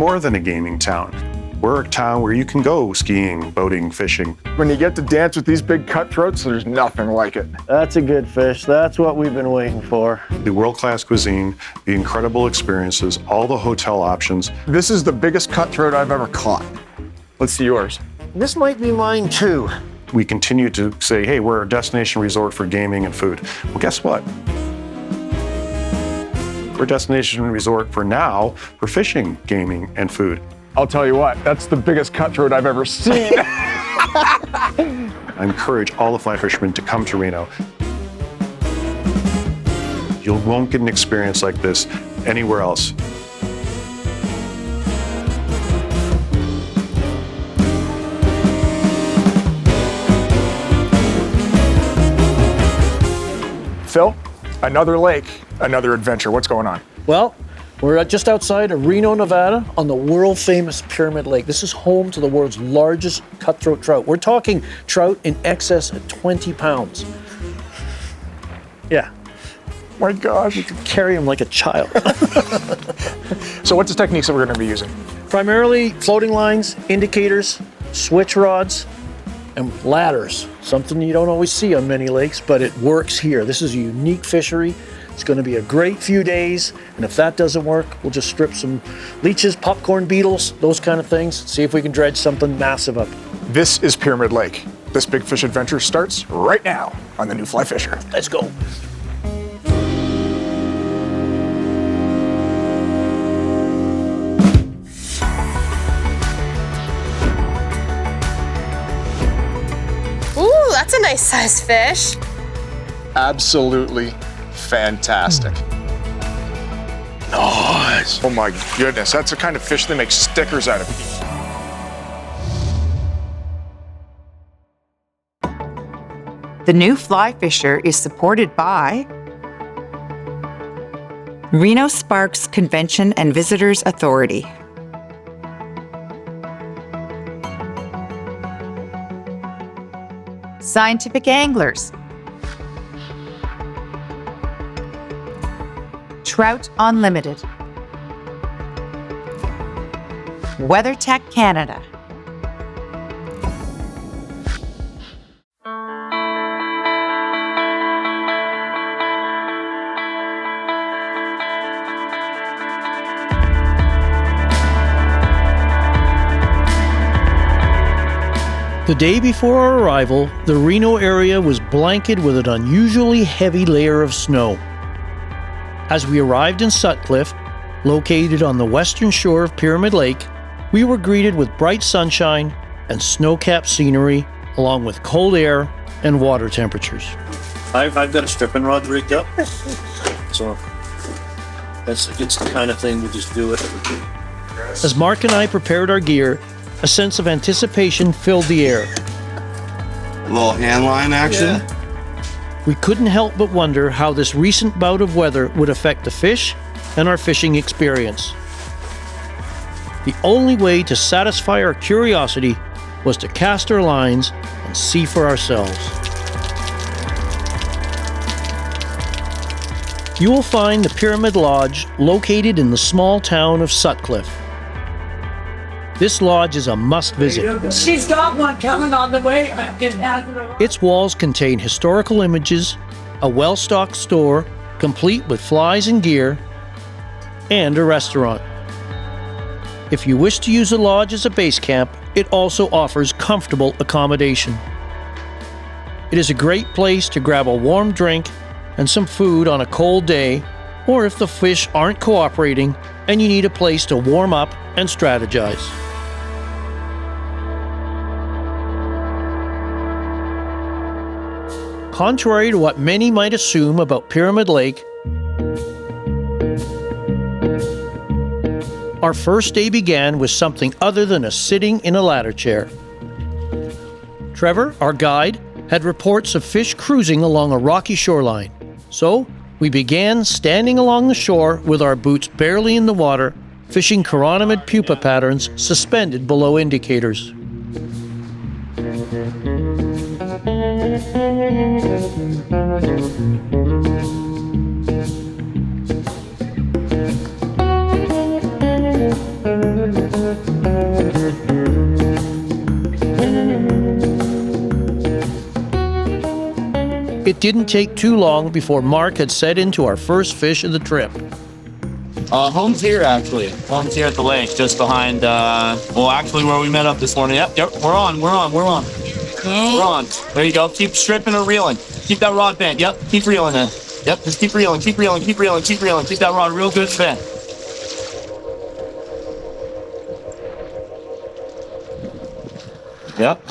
more than a gaming town. We're a town where you can go skiing, boating, fishing. When you get to dance with these big cutthroats, there's nothing like it. That's a good fish. That's what we've been waiting for. The world-class cuisine, the incredible experiences, all the hotel options. This is the biggest cutthroat I've ever caught. Let's see yours. This might be mine too. We continue to say, hey, we're a destination resort for gaming and food. Well, guess what? We're a destination resort for now for fishing, gaming, and food. I'll tell you what, that's the biggest cutthroat I've ever seen. I encourage all the fly fishermen to come to Reno. You won't get an experience like this anywhere else. Phil, another lake, another adventure. What's going on? Well, we're just outside of Reno, Nevada on the world-famous Pyramid Lake. This is home to the world's largest cutthroat trout. We're talking trout in excess of 20 pounds. Yeah. My gosh. You can carry them like a child. So what's the techniques that we're going to be using? Primarily floating lines, indicators, switch rods, and ladders. Something you don't always see on many lakes, but it works here. This is a unique fishery. It's going to be a great few days, and if that doesn't work, we'll just strip some leeches, popcorn beetles, those kind of things, see if we can dredge something massive up. This is Pyramid Lake. This big fish adventure starts right now on the new Fly Fisher. Let's go. Ooh, that's a nice sized fish. Absolutely fantastic. Nice. Oh my goodness, that's the kind of fish they make stickers out of. The new Fly Fisher is supported by Reno Sparks Convention and Visitors Authority, Scientific Anglers, Trout Unlimited, WeatherTech Canada, The day before our arrival, the Reno area was blanketed with an unusually heavy layer of snow. As we arrived in Sutcliffe, located on the western shore of Pyramid Lake, we were greeted with bright sunshine and snow-capped scenery, along with cold air and water temperatures. I've got a stripping rod rigged up, so it's the kind of thing we just do it. As Mark and I prepared our gear, a sense of anticipation filled the air. A little hand line action. Yeah. We couldn't help but wonder how this recent bout of weather would affect the fish and our fishing experience. The only way to satisfy our curiosity was to cast our lines and see for ourselves. You will find the Pyramid Lodge located in the small town of Sutcliffe. This lodge is a must-visit. She's got one coming on the way. Its walls contain historical images, a well-stocked store, complete with flies and gear, and a restaurant. If you wish to use the lodge as a base camp, it also offers comfortable accommodation. It is a great place to grab a warm drink and some food on a cold day, or if the fish aren't cooperating and you need a place to warm up and strategize. Contrary to what many might assume about Pyramid Lake, our first day began with something other than a sitting in a ladder chair. Trevor, our guide, had reports of fish cruising along a rocky shoreline, so we began standing along the shore with our boots barely in the water, fishing chironomid pupa patterns suspended below indicators. It didn't take too long before Mark had set into our first fish of the trip. Home's here, actually. Home's here at the lake, just behind, well, actually where we met up this morning. Yep, we're on. We're on. There you go. Keep stripping or reeling. Keep that rod bent. Yep, keep reeling then. Yep, just keep reeling. Keep that rod real good bent. Yep.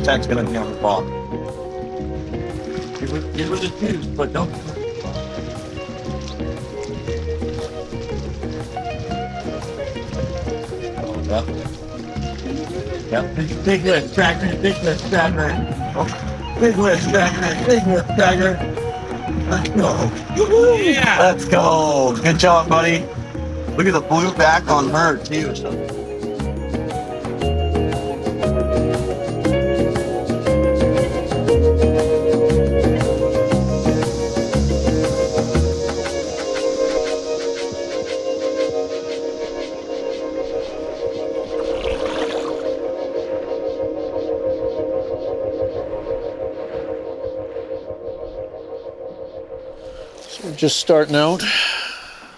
That's gonna be on the ball. It was a juice, but don't. Yep. Yep. Big lift, tractor. Big lift, tractor. Let's go. Yeah. Let's go. Good job, buddy. Look at the blue back on her, too. We're just starting out,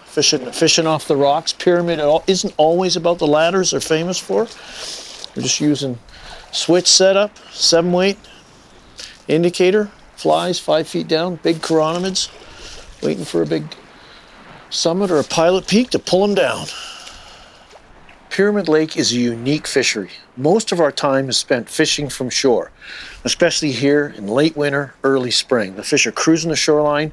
fishing off the rocks. Pyramid isn't always about the ladders they're famous for. We're just using switch setup, 7-weight indicator, flies 5 feet down, big chironomids, waiting for a big summit or a pilot peak to pull them down. Pyramid Lake is a unique fishery. Most of our time is spent fishing from shore, especially here in late winter, early spring. The fish are cruising the shoreline.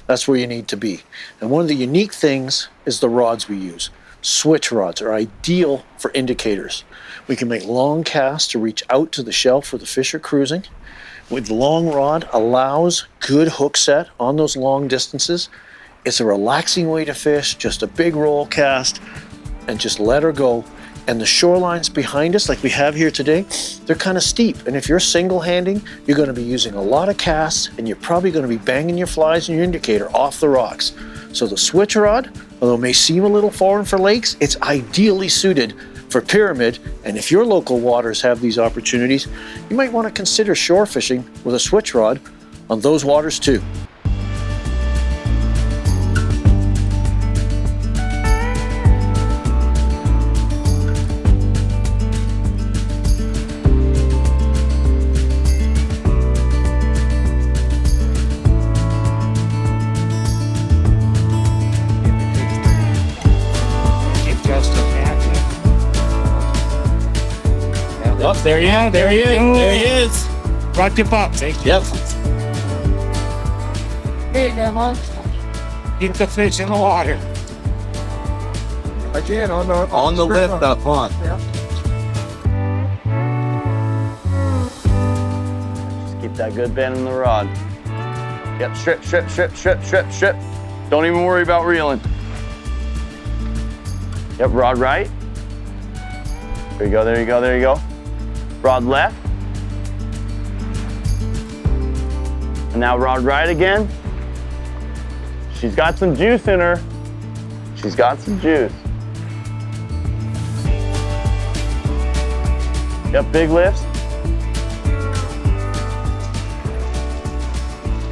That's where you need to be. And one of the unique things is the rods we use. Switch rods are ideal for indicators. We can make long casts to reach out to the shelf where the fish are cruising. With the long rod allows good hook set on those long distances. It's a relaxing way to fish, just a big roll cast, and just let her go. And the shorelines behind us, like we have here today, they're kind of steep. And if you're single-handing, you're going to be using a lot of casts, and you're probably going to be banging your flies and your indicator off the rocks. So the switch rod, although it may seem a little foreign for lakes, it's ideally suited for pyramid. And if your local waters have these opportunities, you might want to consider shore fishing with a switch rod on those waters too. Oh, there he is. There he is. Right tip up. Yep. Hey, Grandma. Keep the fish in the water. Again, On the lift up, huh? Just keep that good bend in the rod. Yep, strip. Don't even worry about reeling. Yep, rod right. There you go. Rod left. And now rod right again. She's got some juice in her. She's got some juice. Yep, big lifts.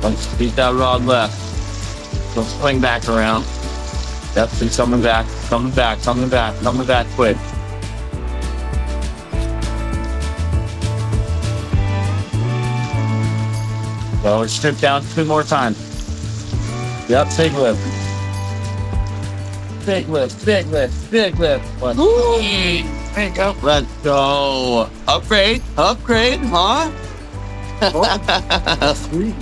Let's beat that rod left. Don't swing back around. Yep, and coming back quick. So strip down 2 more times. Yep, big lift. One. There you go. Let's go. Upgrade, huh? Sweet.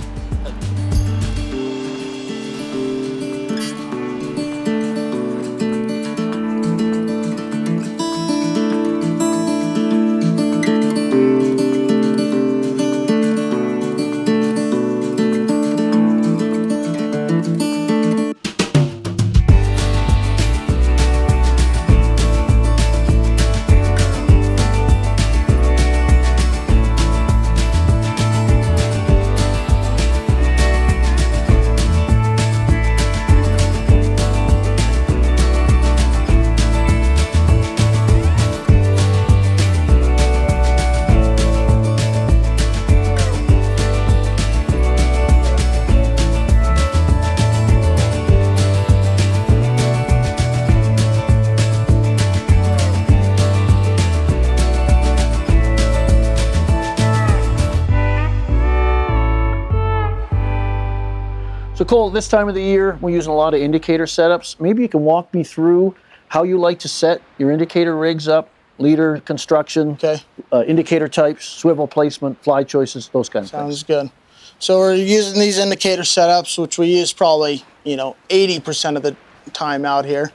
So Cole, this time of the year, we're using a lot of indicator setups. Maybe you can walk me through how you like to set your indicator rigs up, leader construction, indicator types, swivel placement, fly choices, those kinds of things. Sounds good. So we're using these indicator setups, which we use probably, 80% of the time out here.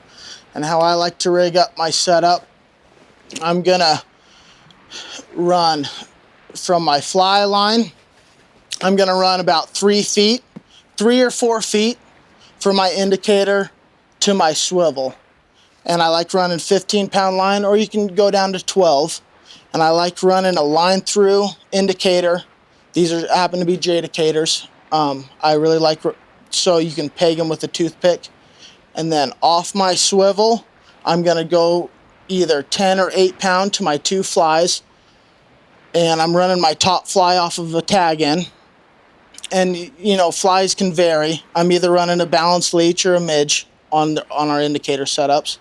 And how I like to rig up my setup, I'm gonna run from my fly line, I'm gonna run about 3 feet, 3 or 4 feet from my indicator to my swivel. And I like running 15-pound line, or you can go down to 12. And I like running a line through indicator. These happen to be Jadicators. I really like, so you can peg them with a toothpick. And then off my swivel, I'm gonna go either 10 or 8 pound to my 2 flies. And I'm running my top fly off of a tag end. And flies can vary. I'm either running a balanced leech or a midge on our indicator setups.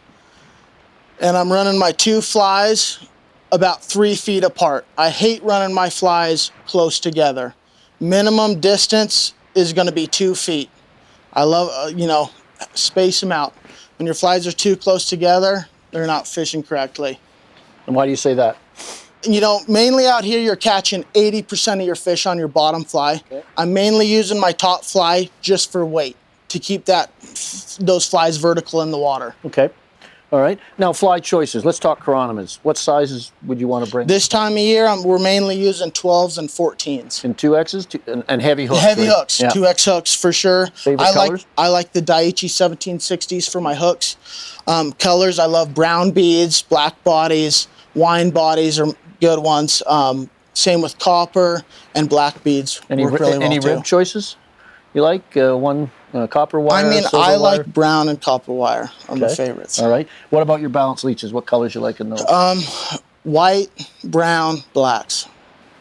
And I'm running my 2 flies about 3 feet apart. I hate running my flies close together. Minimum distance is gonna be 2 feet. I love, space them out. When your flies are too close together, they're not fishing correctly. And why do you say that? Mainly out here, you're catching 80% of your fish on your bottom fly. Okay. I'm mainly using my top fly just for weight, to keep those flies vertical in the water. Okay. All right. Now, fly choices. Let's talk chironomids. What sizes would you want to bring? This time of year, we're mainly using 12s and 14s. And 2Xs and heavy hooks? Heavy hooks. Yeah. 2X hooks for sure. Favorite colors? I like the Daiichi 1760s for my hooks. Colors, I love brown beads, black bodies, wine bodies are good ones. Same with copper and black beads. Any rib choices you like? Copper wire, I like brown and copper wire are my favorites. All right. What about your balanced leeches? What colors you like in those? White, brown, blacks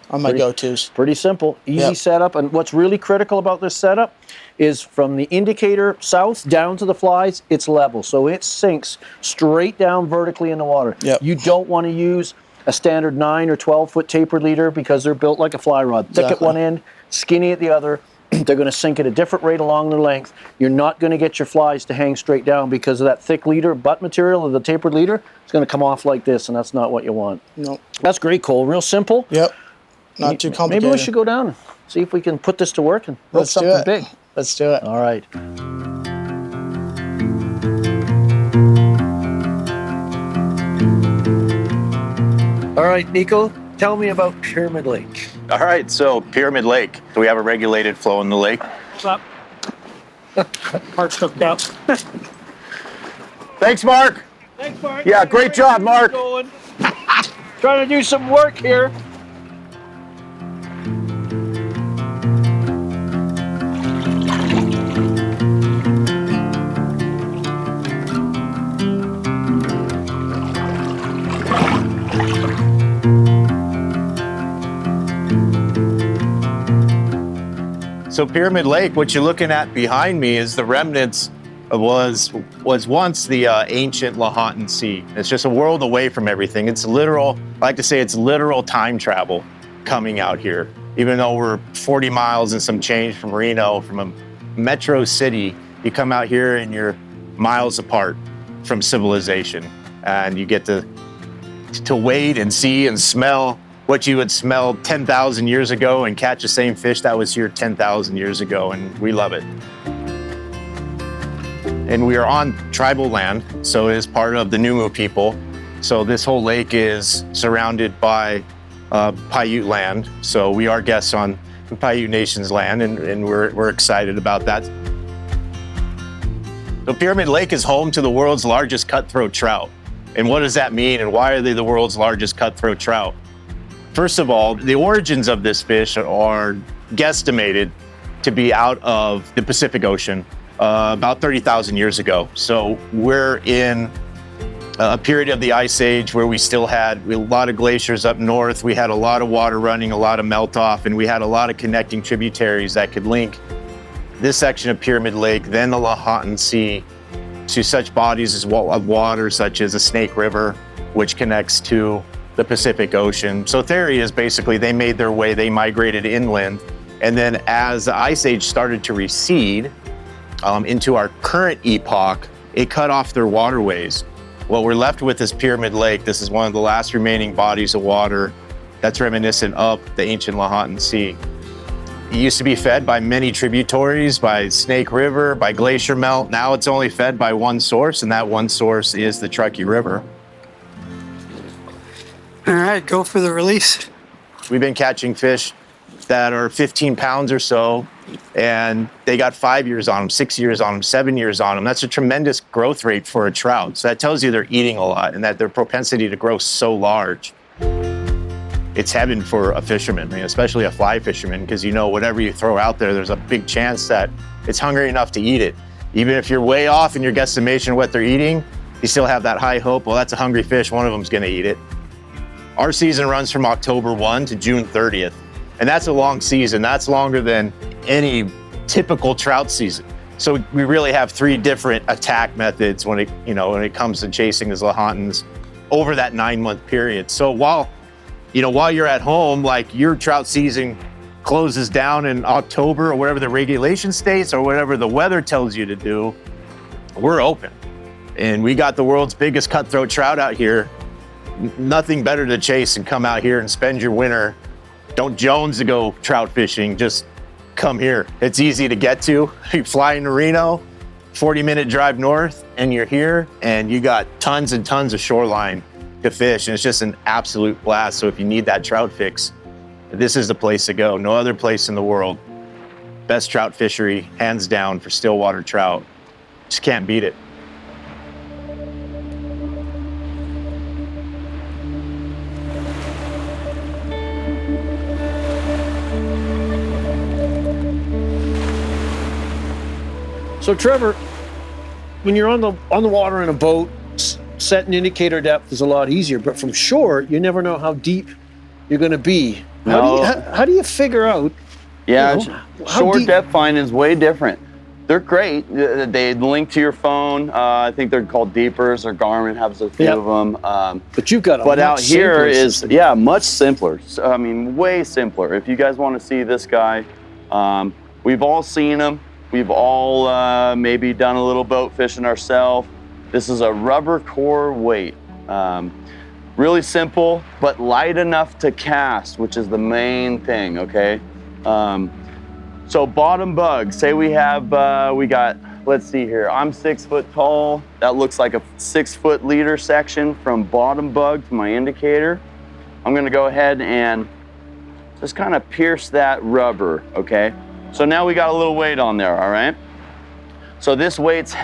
are my go-tos. Pretty simple. Easy setup. And what's really critical about this setup is from the indicator south down to the flies, it's level. So it sinks straight down vertically in the water. Yep. You don't want to use a standard 9 or 12-foot tapered leader because they're built like a fly rod. Thick at one end, skinny at the other. They're going to sink at a different rate along their length. You're not going to get your flies to hang straight down because of that thick leader, butt material of the tapered leader. It's going to come off like this, and that's not what you want. No. That's great, Cole. Real simple. Yep. Not too complicated. Maybe we should go down and see if we can put this to work and build something big. Let's do it. All right. All right, Nico, tell me about Pyramid Lake. All right, so Pyramid Lake. Do we have a regulated flow in the lake? What's up? Mark's hooked up. Thanks, Mark. Thanks, Mark. Yeah, great job, Mark. Trying to do some work here. So Pyramid Lake, what you're looking at behind me is the remnants was once the ancient Lahontan Sea. It's just a world away from everything. It's literal, I like to say it's literal time travel coming out here. Even though we're 40 miles and some change from Reno, from a metro city, you come out here and you're miles apart from civilization. And you get to wade and see and smell what you would smell 10,000 years ago and catch the same fish that was here 10,000 years ago, and we love it. And we are on tribal land, so it is part of the Numu people. So this whole lake is surrounded by Paiute land, so we are guests on Paiute Nation's land, and we're excited about that. So Pyramid Lake is home to the world's largest cutthroat trout. And what does that mean, and why are they the world's largest cutthroat trout? First of all, the origins of this fish are guesstimated to be out of the Pacific Ocean about 30,000 years ago. So we're in a period of the Ice Age where we still had a lot of glaciers up north. We had a lot of water running, a lot of melt off, and we had a lot of connecting tributaries that could link this section of Pyramid Lake, then the Lahontan Sea, to such bodies of water such as the Snake River, which connects to the Pacific Ocean. So theory is basically they made their way, they migrated inland, and then as the Ice Age started to recede, into our current epoch, it cut off their waterways. What we're left with is Pyramid Lake. This is one of the last remaining bodies of water that's reminiscent of the ancient Lahontan Sea. It used to be fed by many tributaries, by Snake River, by glacier melt. Now it's only fed by one source, and that one source is the Truckee River. All right, go for the release. We've been catching fish that are 15 pounds or so, and they got 5 years on them, 6 years on them, 7 years on them. That's a tremendous growth rate for a trout. So that tells you they're eating a lot and that their propensity to grow so large. It's heaven for a fisherman, especially a fly fisherman, because you know whatever you throw out there, there's a big chance that it's hungry enough to eat it. Even if you're way off in your guesstimation of what they're eating, you still have that high hope, well, that's a hungry fish, one of them's gonna eat it. Our season runs from October 1 to June 30th, and that's a long season. That's longer than any typical trout season. So we really have 3 different attack methods when it comes to chasing these Lahontans over that 9-month period. So while you're at home, like your trout season closes down in October or whatever the regulation states or whatever the weather tells you to do, we're open. And we got the world's biggest cutthroat trout out here. Nothing better to chase and come out here and spend your winter. Don't Jones to go trout fishing, just come here. It's easy to get to. You fly into Reno, 40-minute drive north, and you're here, and you got tons and tons of shoreline to fish, and it's just an absolute blast. So if you need that trout fix, this is the place to go. No other place in the world. Best trout fishery, hands down, for stillwater trout. Just can't beat it. So Trevor, when you're on the water in a boat, setting indicator depth is a lot easier, but from shore, you never know how deep you're going to be. How do you figure out? Yeah, shore deep? depth finding is way different. They're great. They link to your phone. I think they're called Deepers, or Garmin has a few of them. But you've got a But out here is, system. yeah, much simpler. I mean, way simpler. If you guys want to see this guy, we've all seen him. We've all maybe done a little boat fishing ourselves. This is a rubber core weight. Really simple, but light enough to cast, which is the main thing, okay? So bottom bug, say we got, let's see here, I'm 6 foot tall. That looks like a 6 foot leader section from bottom bug to my indicator. I'm gonna go ahead and just kind of pierce that rubber, okay? So now we got a little weight on there, all right? So this weight's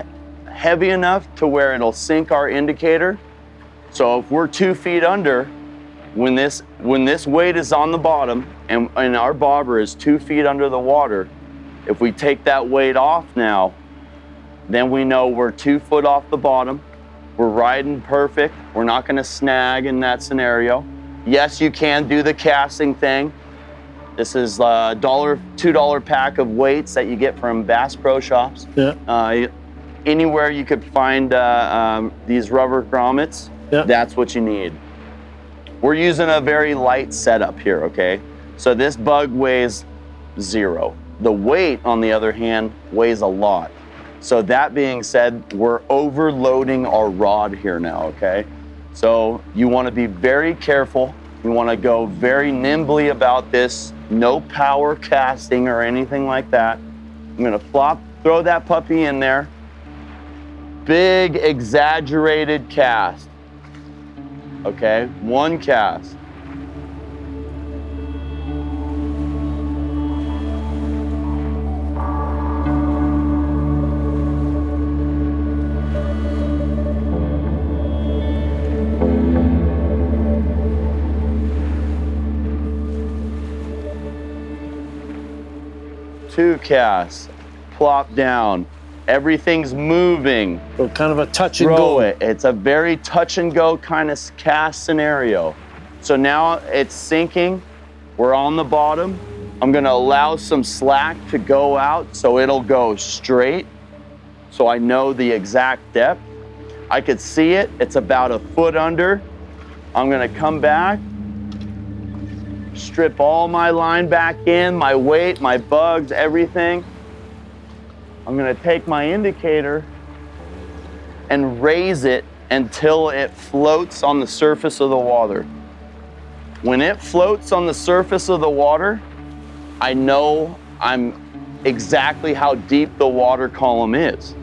heavy enough to where it'll sink our indicator. So if we're 2 feet under, when this weight is on the bottom and our bobber is 2 feet under the water, if we take that weight off now, then we know we're 2 foot off the bottom. We're riding perfect. We're not gonna snag in that scenario. Yes, you can do the casting thing. This is a $2 pack of weights that you get from Bass Pro Shops. Yeah. Anywhere you could find these rubber grommets, that's what you need. We're using a very light setup here, okay? So this bug weighs 0. The weight, on the other hand, weighs a lot. So that being said, we're overloading our rod here now, okay? So you want to be very careful. You want to go very nimbly about this. No power casting or anything like that. I'm going to throw that puppy in there. Big exaggerated cast. Okay, 1 cast. Two casts, plop down. Everything's moving. So kind of a touch and Throw go. it. It's a very touch and go kind of cast scenario. So now it's sinking. We're on the bottom. I'm gonna allow some slack to go out so it'll go straight. So I know the exact depth. I could see it. It's about 1 foot under. I'm gonna come back, strip all my line back in, my weight, my bugs, everything. I'm gonna take my indicator and raise it until it floats on the surface of the water. When it floats on the surface of the water, I know I'm exactly how deep the water column is.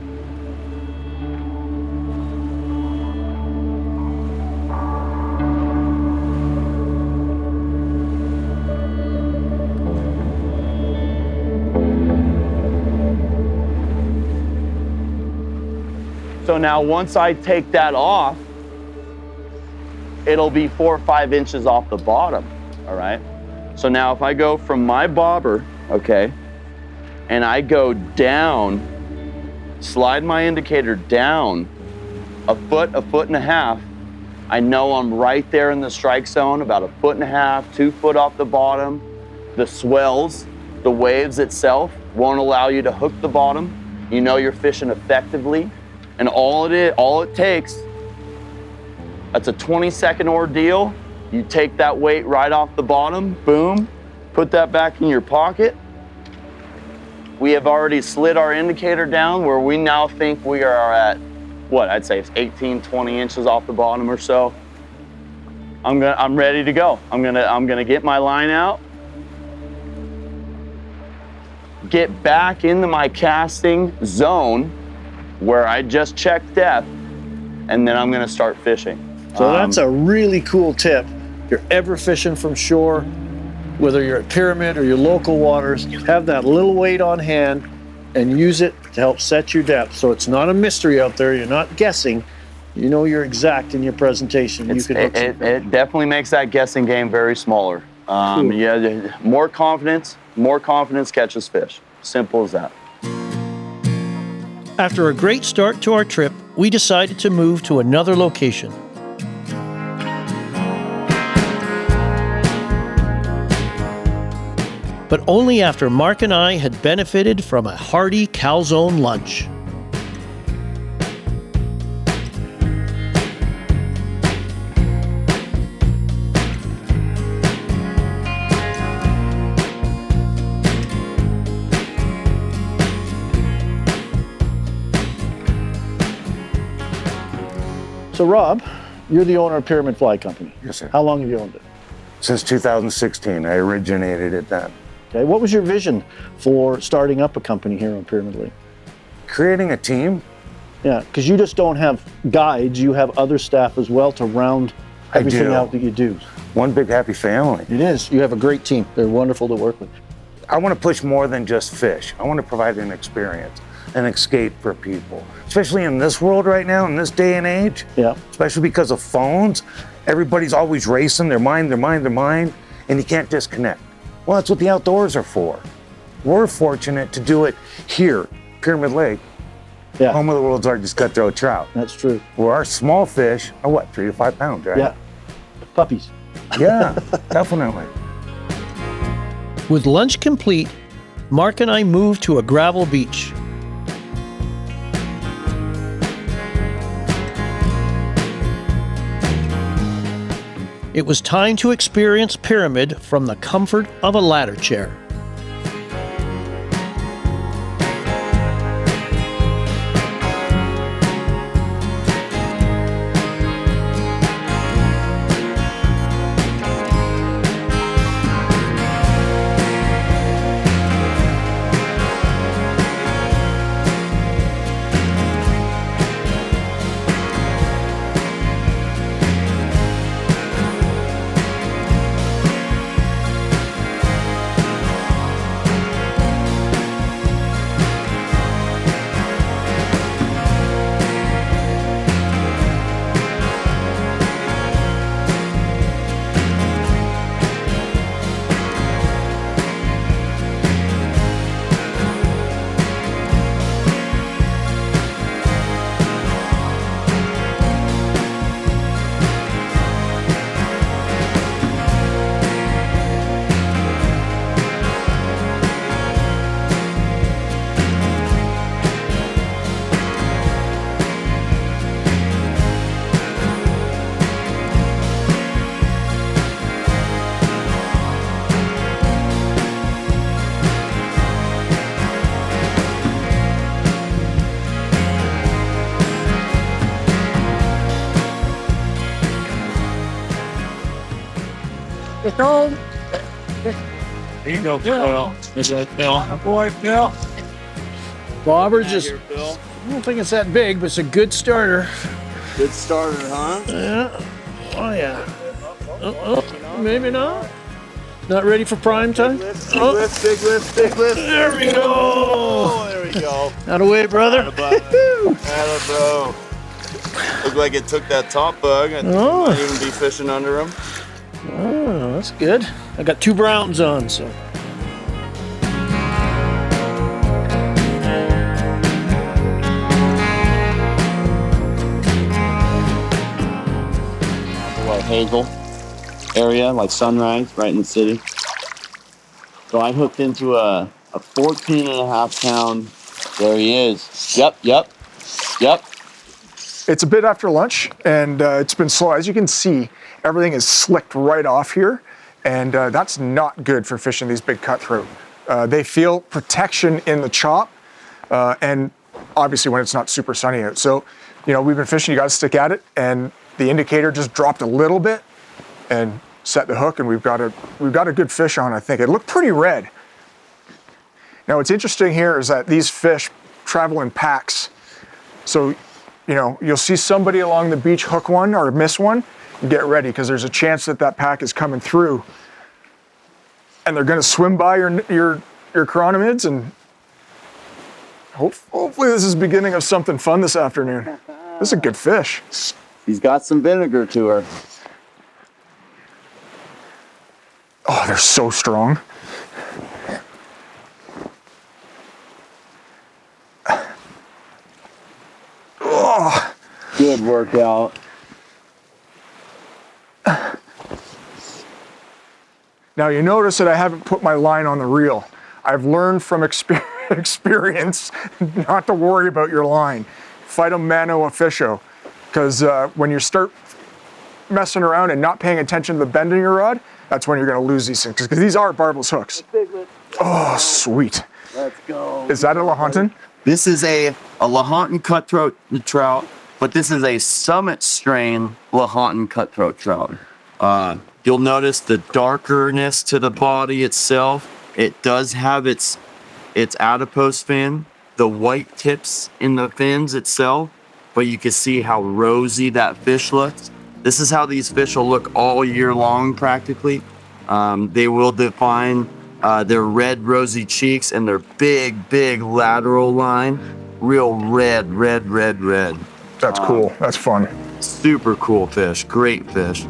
So now once I take that off, it'll be 4 or 5 inches off the bottom, all right? So now if I go from my bobber, okay, and I go down, slide my indicator down a foot and a half, I know I'm right there in the strike zone, about 1.5 foot, 2 foot off the bottom. The swells, the waves itself won't allow you to hook the bottom. You know you're fishing effectively. And all it takes, that's a 20-second ordeal. You take that weight right off the bottom, boom, put that back in your pocket. We have already slid our indicator down where we now think we are at, what, I'd say it's 18, 20 inches off the bottom or so. I'm ready to go. I'm gonna get my line out, get back into my casting zone where I just checked depth, and then I'm gonna start fishing. So that's a really cool tip. If you're ever fishing from shore, whether you're at Pyramid or your local waters, have that little weight on hand and use it to help set your depth. So it's not a mystery out there, you're not guessing, you know you're exact in your presentation. It definitely makes that guessing game very smaller. Yeah, more confidence catches fish. Simple as that. After a great start to our trip, we decided to move to another location. But only after Mark and I had benefited from a hearty calzone lunch. So Rob, you're the owner of Pyramid Fly Company. Yes, sir. How long have you owned it? Since 2016, I originated it then. Okay, what was your vision for starting up a company here on Pyramid Lake? Creating a team. Yeah, because you just don't have guides, you have other staff as well to round everything out that you do. One big happy family. It is. You have a great team. They're wonderful to work with. I want to push more than just fish. I want to provide an experience, an escape for people, especially in this world right now, in this day and age. Yeah. Especially because of phones. Everybody's always racing, their mind, and you can't disconnect. Well, that's what the outdoors are for. We're fortunate to do it here, Pyramid Lake, home of the world's largest cutthroat trout. That's true. Where our small fish are what, 3 to 5 pounds, right? Yeah, puppies. Yeah, definitely. With lunch complete, Mark and I moved to a gravel beach. It was time to experience Pyramid from the comfort of a ladder chair. go. There you go, Bill. There's that Bill. Boy, Bill. Bobber just, I don't think it's that big, but it's a good starter. Good starter, huh? Yeah. Oh, yeah. Maybe not. Not ready for prime time? Big lift, big lift, big lift. There we go. Oh, there we go. Out of way, brother. Atta bro. Looked like it took that top bug. I think you might even be fishing under him. Oh, that's good. I got 2 browns on, so. Hazel area, like Sunrise, right in the city. So I hooked into a 14.5 pound. There he is. Yep. It's a bit after lunch, and it's been slow. As you can see, everything is slicked right off here, and that's not good for fishing these big cutthroat. They feel protection in the chop, and obviously when it's not super sunny out. So, we've been fishing, you gotta stick at it, and the indicator just dropped a little bit and set the hook, and we've got a good fish on, I think. It looked pretty red. Now, what's interesting here is that these fish travel in packs. So, you'll see somebody along the beach hook one or miss one, and get ready, because there's a chance that pack is coming through, and they're gonna swim by your chironomids, and hopefully this is the beginning of something fun this afternoon. This is a good fish. He's got some vinegar to her. Oh, they're so strong. Oh. Good workout. Now you notice that I haven't put my line on the reel. I've learned from experience not to worry about your line. Fight mano officio. Because when you start messing around and not paying attention to the bend in your rod, that's when you're going to lose these things. Because these are barbless hooks. Oh, sweet. Let's go. Is that a Lahontan? This is a Lahontan cutthroat trout, but this is a Summit strain Lahontan cutthroat trout. You'll notice the darkerness to the body itself. It does have its adipose fin, the white tips in the fins itself, but you can see how rosy that fish looks. This is how these fish will look all year long practically. They will define their red rosy cheeks and their big lateral line. Real red. That's cool, that's fun. Super cool fish, great fish.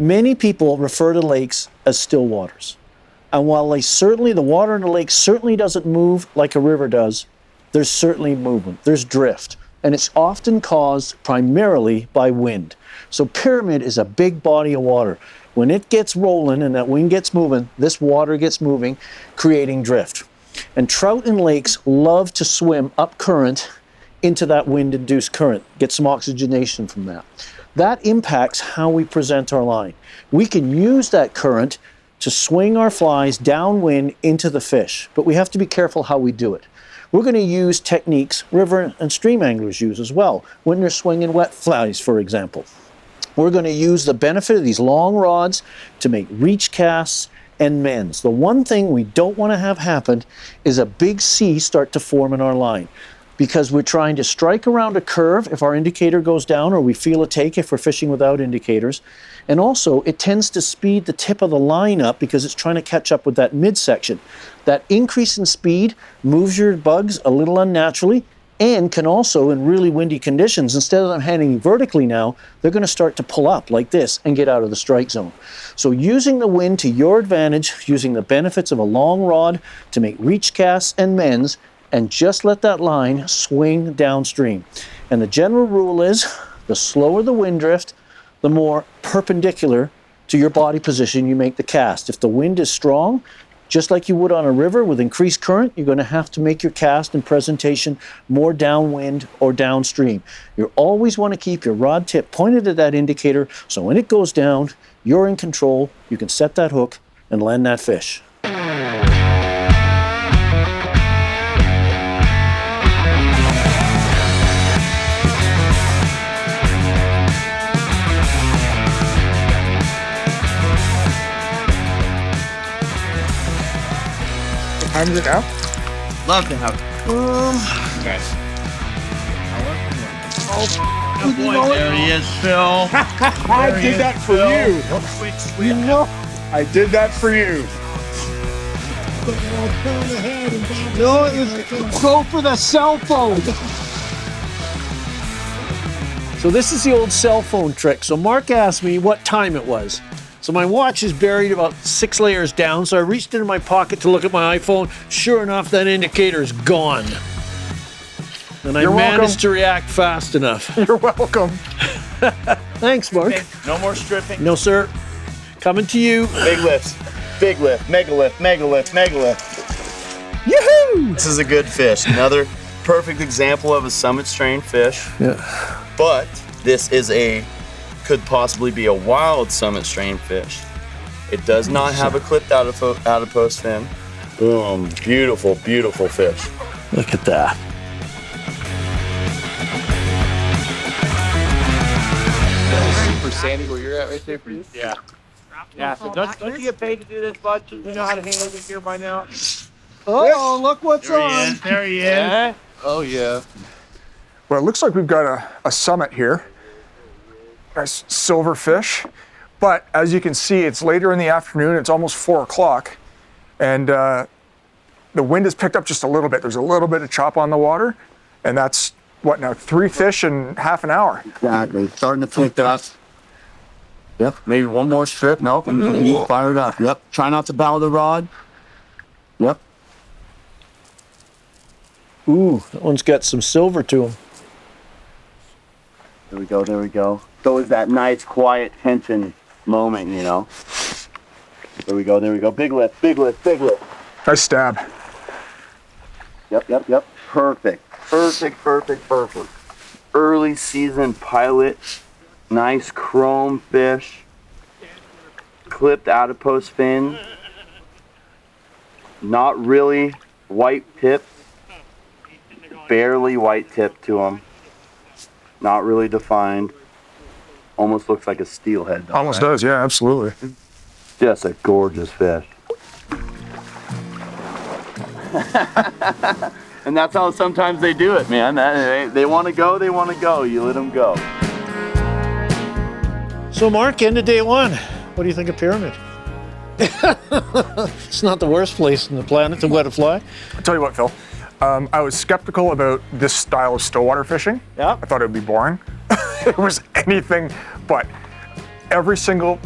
Many people refer to lakes as still waters. And while the water in the lake certainly doesn't move like a river does, there's certainly movement, there's drift. And it's often caused primarily by wind. So Pyramid is a big body of water. When it gets rolling and that wind gets moving, this water gets moving, creating drift. And trout in lakes love to swim up current into that wind-induced current, get some oxygenation from that. That impacts how we present our line. We can use that current to swing our flies downwind into the fish, but we have to be careful how we do it. We're going to use techniques river and stream anglers use as well, when they're swinging wet flies, for example. We're going to use the benefit of these long rods to make reach casts and mends. The one thing we don't want to have happen is a big C start to form in our line, because we're trying to strike around a curve if our indicator goes down, or we feel a take if we're fishing without indicators. And also, it tends to speed the tip of the line up because it's trying to catch up with that midsection. That increase in speed moves your bugs a little unnaturally, and can also, in really windy conditions, instead of them hanging vertically now, they're going to start to pull up like this and get out of the strike zone. So using the wind to your advantage, using the benefits of a long rod to make reach casts and mends, and just let that line swing downstream. And the general rule is, the slower the wind drift, the more perpendicular to your body position, you make the cast. If the wind is strong, just like you would on a river with increased current, you're going to have to make your cast and presentation more downwind or downstream. You always want to keep your rod tip pointed at that indicator, so when it goes down, you're in control, you can set that hook and land that fish. What time is it now? Love to have. There he is, Phil. I did that for you. You know, I did that for you. No, go for the cell phone. So this is the old cell phone trick. So Mark asked me what time it was. So my watch is buried about 6 layers down, so I reached into my pocket to look at my iPhone. Sure enough, that indicator is gone. And I managed to react fast enough. You're welcome. Thanks, Mark. No more stripping. No, sir. Coming to you. Big lifts. Big lift. Mega lift. Mega lift. Mega lift. Yoo-hoo! This is a good fish. Another perfect example of a summit strain fish. Yeah. But this could possibly be a wild summit strain fish. It does not have a clipped out of post fin. Boom. Beautiful, beautiful fish. Look at that. For Sandy, where you're at right there for you? Yeah. Yeah, so don't you get paid to do this, bud? You know how to handle the gear by now? Oh, look what's on. There he is. Yeah. Oh, yeah. Well, it looks like we've got a summit here. Nice silver fish. But as you can see, it's later in the afternoon. It's almost 4 o'clock. And the wind has picked up just a little bit. There's a little bit of chop on the water. And that's, what now, 3 fish in half an hour. Exactly. Starting to pick up. Yep. Maybe one more strip. Nope. Fire it up. Yep. Try not to bow the rod. Yep. Ooh, that one's got some silver to him. There we go, there we go. So is that nice, quiet tension moment, you know? There we go, there we go. Big lift, big lift, big lift. Nice stab. Yep, yep, yep. Perfect, perfect, perfect, perfect. Early season pilot, nice chrome fish, clipped adipose fin, not really white tips, barely white tip to them. Not really defined. Almost looks like a steelhead. Almost does, yeah, absolutely. Just a gorgeous fish. And that's how sometimes they do it, man. They want to go, they want to go. You let them go. So Mark, end of day one. What do you think of Pyramid? It's not the worst place on the planet to wet a fly. I'll tell you what, Phil. I was skeptical about this style of stillwater fishing. Yeah. I thought it would be boring. It was anything but. Every single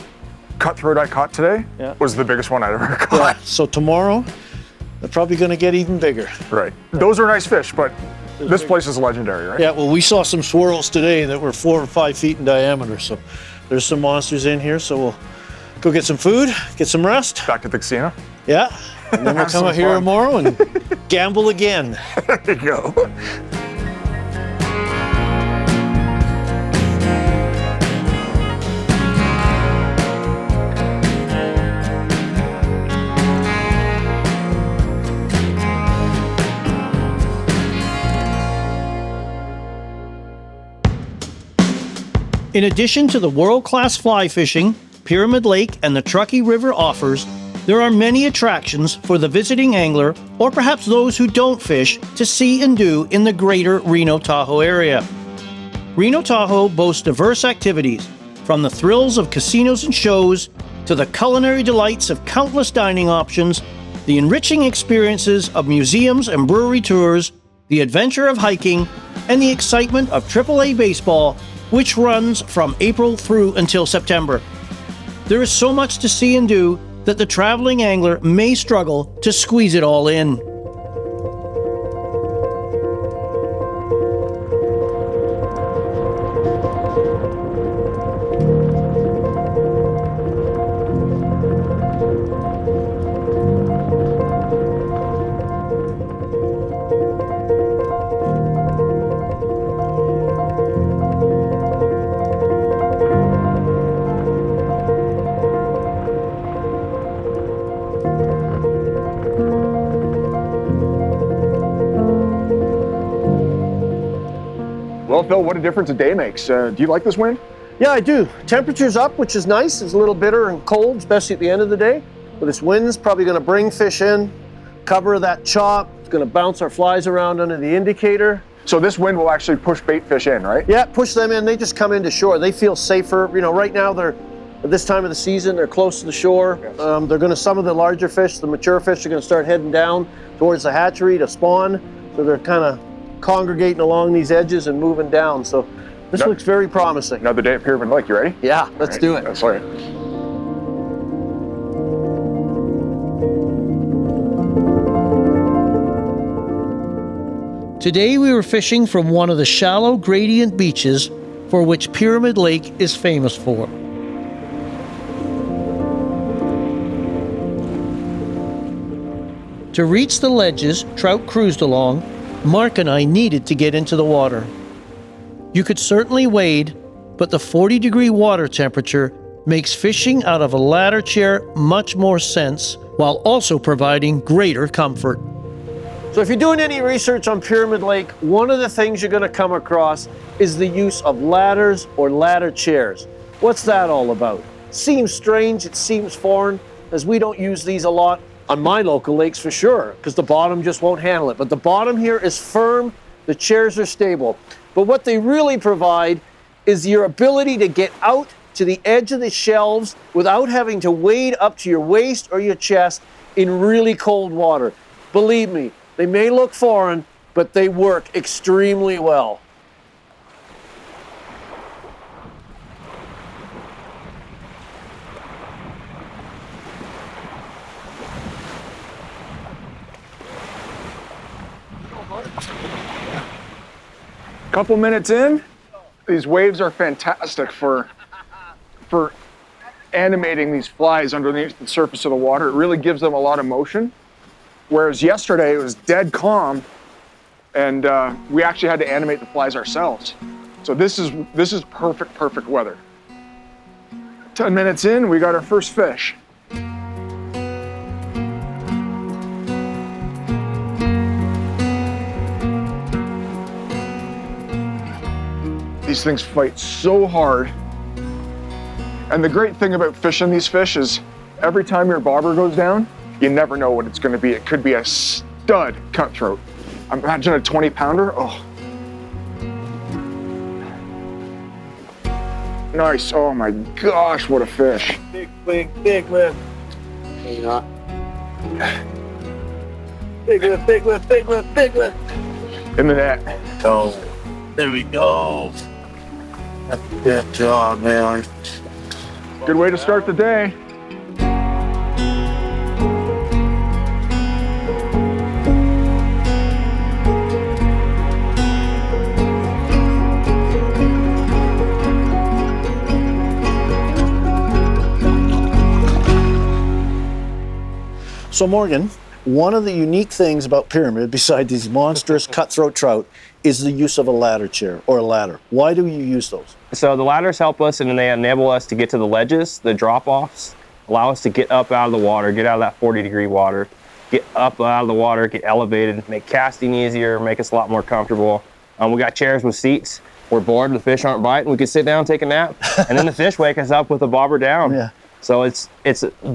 cutthroat I caught today was the biggest one I'd ever caught. Yeah. So tomorrow, they're probably going to get even bigger. Right. Those are nice fish, but this place is legendary, right? Yeah, well, we saw some swirls today that were 4 or 5 feet in diameter. So there's some monsters in here. So we'll go get some food, get some rest. Back to the casino. Yeah. And then we'll come out here tomorrow and gamble again. There you go. In addition to the world-class fly fishing Pyramid Lake and the Truckee River offers, there are many attractions for the visiting angler, or perhaps those who don't fish, to see and do in the greater Reno Tahoe area. Reno Tahoe boasts diverse activities, from the thrills of casinos and shows, to the culinary delights of countless dining options, the enriching experiences of museums and brewery tours, the adventure of hiking, and the excitement of AAA baseball, which runs from April through until September. There is so much to see and do that the traveling angler may struggle to squeeze it all in. Well, Phil, what a difference a day makes. Do you like this wind? Yeah, I do. Temperature's up, which is nice. It's a little bitter and cold, especially at the end of the day. But this wind's probably going to bring fish in, cover that chop. It's going to bounce our flies around under the indicator. So this wind will actually push bait fish in, right? Yeah, push them in. They just come into shore. They feel safer. You know, right now they're at this time of the season, they're close to the shore. Yes. They're going to, some of the larger fish, the mature fish, are going to start heading down towards the hatchery to spawn. So they're kind of congregating along these edges and moving down. So this looks very promising. Another day at Pyramid Lake. You ready? Yeah, let's do it. That's all right. Today we were fishing from one of the shallow gradient beaches for which Pyramid Lake is famous for. To reach the ledges Trout cruised along, Mark and I needed to get into the water. You could certainly wade, but the 40-degree water temperature makes fishing out of a ladder chair much more sense, while also providing greater comfort. So if you're doing any research on Pyramid Lake, one of the things you're going to come across is the use of ladders or ladder chairs. What's that all about? Seems strange, it seems foreign, as we don't use these a lot on my local lakes for sure, because the bottom just won't handle it. But the bottom here is firm, the chairs are stable. But what they really provide is your ability to get out to the edge of the shelves without having to wade up to your waist or your chest in really cold water. Believe me, they may look foreign, but they work extremely well. Couple minutes in, these waves are fantastic for animating these flies underneath the surface of the water. It really gives them a lot of motion. Whereas yesterday it was dead calm, and we actually had to animate the flies ourselves. So this is perfect weather. 10 minutes in, we got our first fish. These things fight so hard. And the great thing about fishing these fish is every time your bobber goes down, you never know what it's going to be. It could be a stud cutthroat. Imagine a 20-pounder. Oh. Nice. Oh my gosh, what a fish. Big lift. Yeah. Big lift. In the net. Go. There we go. Good job, man. Good way to start the day. So Morgan, one of the unique things about Pyramid, beside these monstrous cutthroat trout, is the use of a ladder chair or a ladder. Why do you use those? So the ladders help us and they enable us to get to the ledges, the drop-offs, allow us to get up out of the water, get out of that 40-degree water, get up out of the water, get elevated, make casting easier, make us a lot more comfortable. We got chairs with seats. We're bored, the fish aren't biting, we can sit down, take a nap, and then the fish wake us up with the bobber down. Yeah. So it's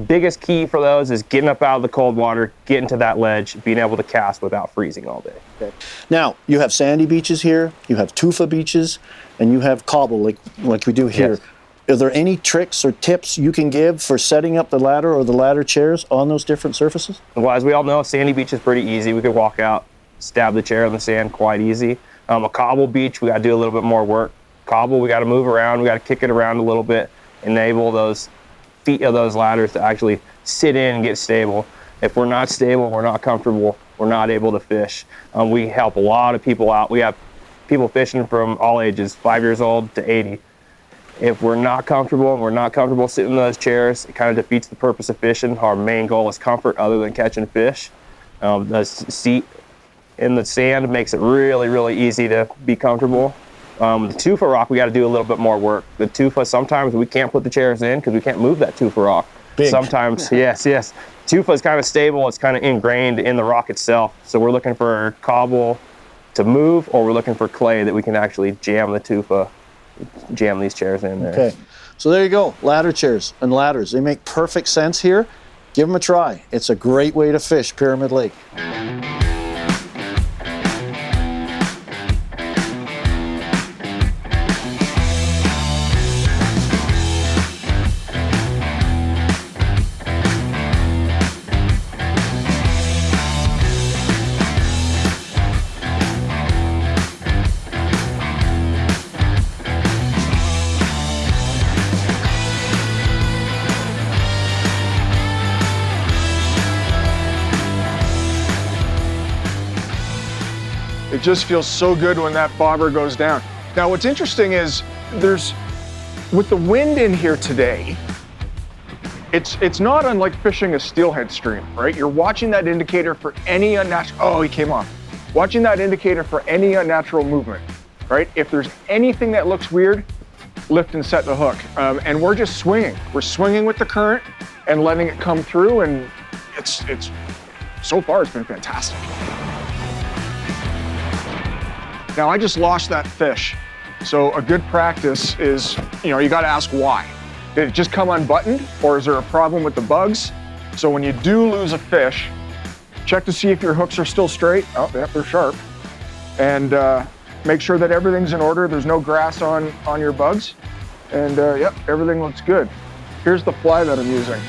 biggest key for those is getting up out of the cold water, getting to that ledge, being able to cast without freezing all day. Okay. Now, you have sandy beaches here, you have tufa beaches, and you have cobble like we do here. Yes. Are there any tricks or tips you can give for setting up the ladder or the ladder chairs on those different surfaces? Well, as we all know, sandy beach is pretty easy. We could walk out, stab the chair in the sand quite easy. A cobble beach, we got to do a little bit more work. Cobble, we got to move around, we got to kick it around a little bit, enable those feet of those ladders to actually sit in and get stable. If we're not stable, we're not comfortable, we're not able to fish. We help a lot of people out. We have people fishing from all ages, 5 years old to 80. If we're not comfortable sitting in those chairs, it kind of defeats the purpose of fishing. Our main goal is comfort other than catching fish. The seat in the sand makes it really, really easy to be comfortable. The tufa rock, we got to do a little bit more work. The tufa, sometimes we can't put the chairs in because we can't move that tufa rock. Big. Sometimes, yes. Tufa is kind of stable. It's kind of ingrained in the rock itself. So we're looking for cobble to move, or we're looking for clay that we can actually jam the tufa, jam these chairs in there. Okay, so there you go, ladder chairs and ladders. They make perfect sense here. Give them a try. It's a great way to fish Pyramid Lake. It just feels so good when that bobber goes down. Now, what's interesting is with the wind in here today, it's not unlike fishing a steelhead stream, right? You're watching that indicator for any unnatural, oh, he came off. Watching that indicator for any unnatural movement, right? If there's anything that looks weird, lift and set the hook. And we're just swinging. We're swinging with the current and letting it come through, and it's so far, it's been fantastic. Now, I just lost that fish. So a good practice is, you gotta ask why. Did it just come unbuttoned, or is there a problem with the bugs? So when you do lose a fish, check to see if your hooks are still straight. Oh, yeah, they're sharp. And make sure that everything's in order. There's no grass on your bugs. And yep, everything looks good. Here's the fly that I'm using.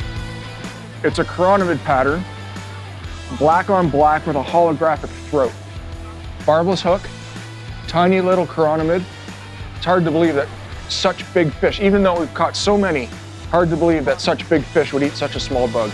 It's a chironomid pattern, black on black with a holographic throat. Barbless hook, tiny little chironomid. It's hard to believe that such big fish, even though we've caught so many, hard to believe that such big fish would eat such a small bug.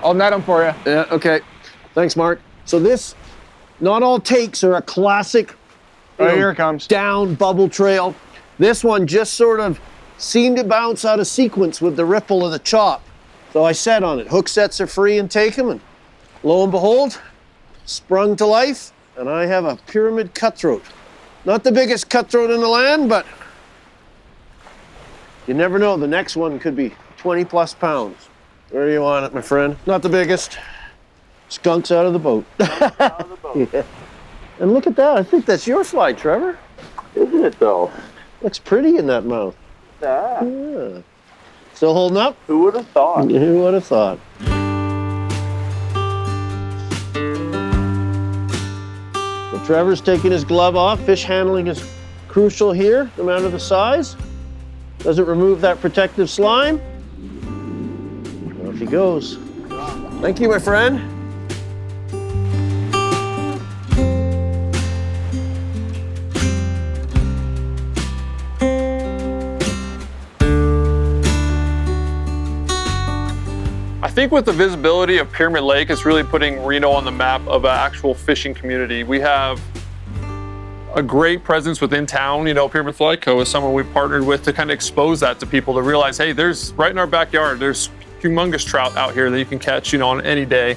I'll net them for you. Yeah, okay. Thanks, Mark. So this, not all takes are a classic here it comes. Down bubble trail. This one just sort of seemed to bounce out of sequence with the ripple of the chop. So I set on it. Hook sets are free and take them, and lo and behold, sprung to life, and I have a pyramid cutthroat. Not the biggest cutthroat in the land, but you never know. The next one could be 20 plus pounds. Where do you want it, my friend? Not the biggest. Skunks out of the boat. Out of the boat. Yeah. And look at that. I think that's your fly, Trevor. Isn't it though? Looks pretty in that mouth. Yeah. Yeah. Still holding up? Who would have thought? Who would have thought? So Trevor's taking his glove off. Fish handling is crucial here, no matter the size. Doesn't remove that protective slime. Off he goes. Thank you, my friend. I think with the visibility of Pyramid Lake, it's really putting Reno on the map of an actual fishing community. We have a great presence within town. Pyramid Fly Co. is someone we've partnered with to kind of expose that to people, to realize, hey, there's right in our backyard, there's humongous trout out here that you can catch, on any day.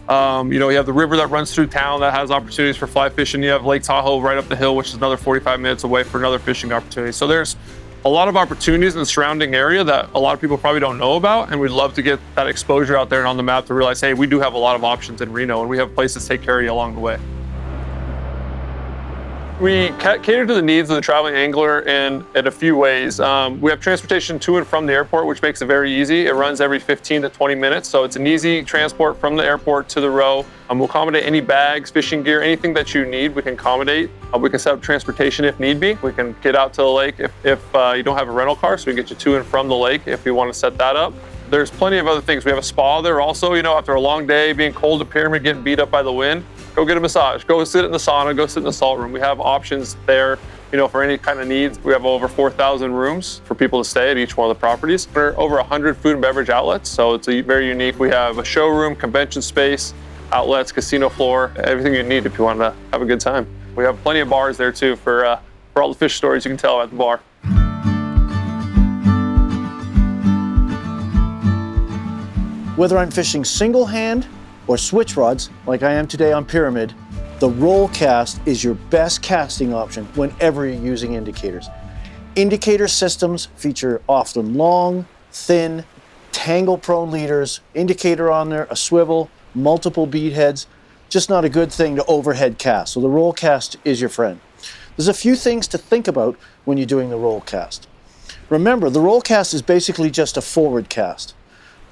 You have the river that runs through town that has opportunities for fly fishing. You have Lake Tahoe right up the hill, which is another 45 minutes away for another fishing opportunity. So there's a lot of opportunities in the surrounding area that a lot of people probably don't know about, and we'd love to get that exposure out there and on the map to realize, hey, we do have a lot of options in Reno, and we have places to take care of you along the way. We cater to the needs of the traveling angler in a few ways. We have transportation to and from the airport, which makes it very easy. It runs every 15 to 20 minutes, so it's an easy transport from the airport to the row. We'll accommodate any bags, fishing gear, anything that you need, we can accommodate. We can set up transportation if need be. We can get out to the lake if you don't have a rental car, so we can get you to and from the lake if you want to set that up. There's plenty of other things. We have a spa there also, after a long day, being cold at Pyramid, getting beat up by the wind, go get a massage, go sit in the sauna, go sit in the salt room. We have options there, for any kind of needs. We have over 4,000 rooms for people to stay at each one of the properties. We're over 100 food and beverage outlets, so it's very unique. We have a showroom, convention space, outlets, casino floor, everything you need if you want to have a good time. We have plenty of bars there too for all the fish stories you can tell at the bar. Whether I'm fishing single hand or switch rods, like I am today on Pyramid, the roll cast is your best casting option whenever you're using indicators. Indicator systems feature often long, thin, tangle-prone leaders, indicator on there, a swivel, multiple bead heads. Just not a good thing to overhead cast. So the roll cast is your friend. There's a few things to think about when you're doing the roll cast. Remember, the roll cast is basically just a forward cast.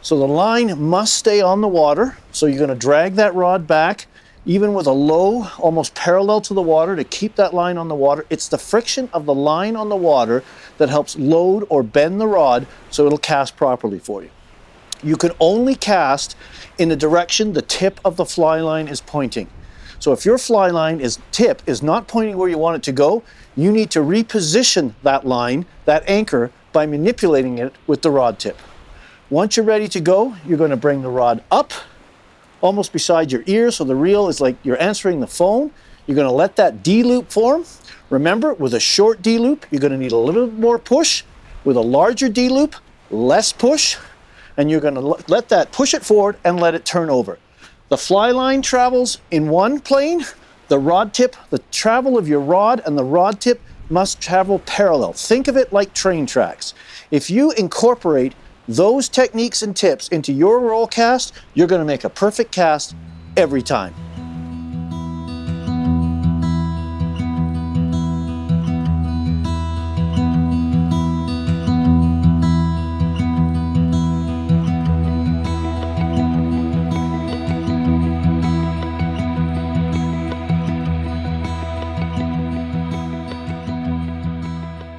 So the line must stay on the water. So you're going to drag that rod back, even with a low, almost parallel to the water, to keep that line on the water. It's the friction of the line on the water that helps load or bend the rod so it'll cast properly for you. You can only cast in the direction the tip of the fly line is pointing. So if your fly line tip is not pointing where you want it to go, you need to reposition that line, that anchor, by manipulating it with the rod tip. Once you're ready to go, you're going to bring the rod up, almost beside your ear, so the reel is like you're answering the phone. You're going to let that D-loop form. Remember, with a short D-loop, you're going to need a little bit more push. With a larger D-loop, less push. And you're going to let that push it forward and let it turn over. The fly line travels in one plane. The rod tip, the travel of your rod and the rod tip must travel parallel. Think of it like train tracks. If you incorporate those techniques and tips into your roll cast, you're going to make a perfect cast every time.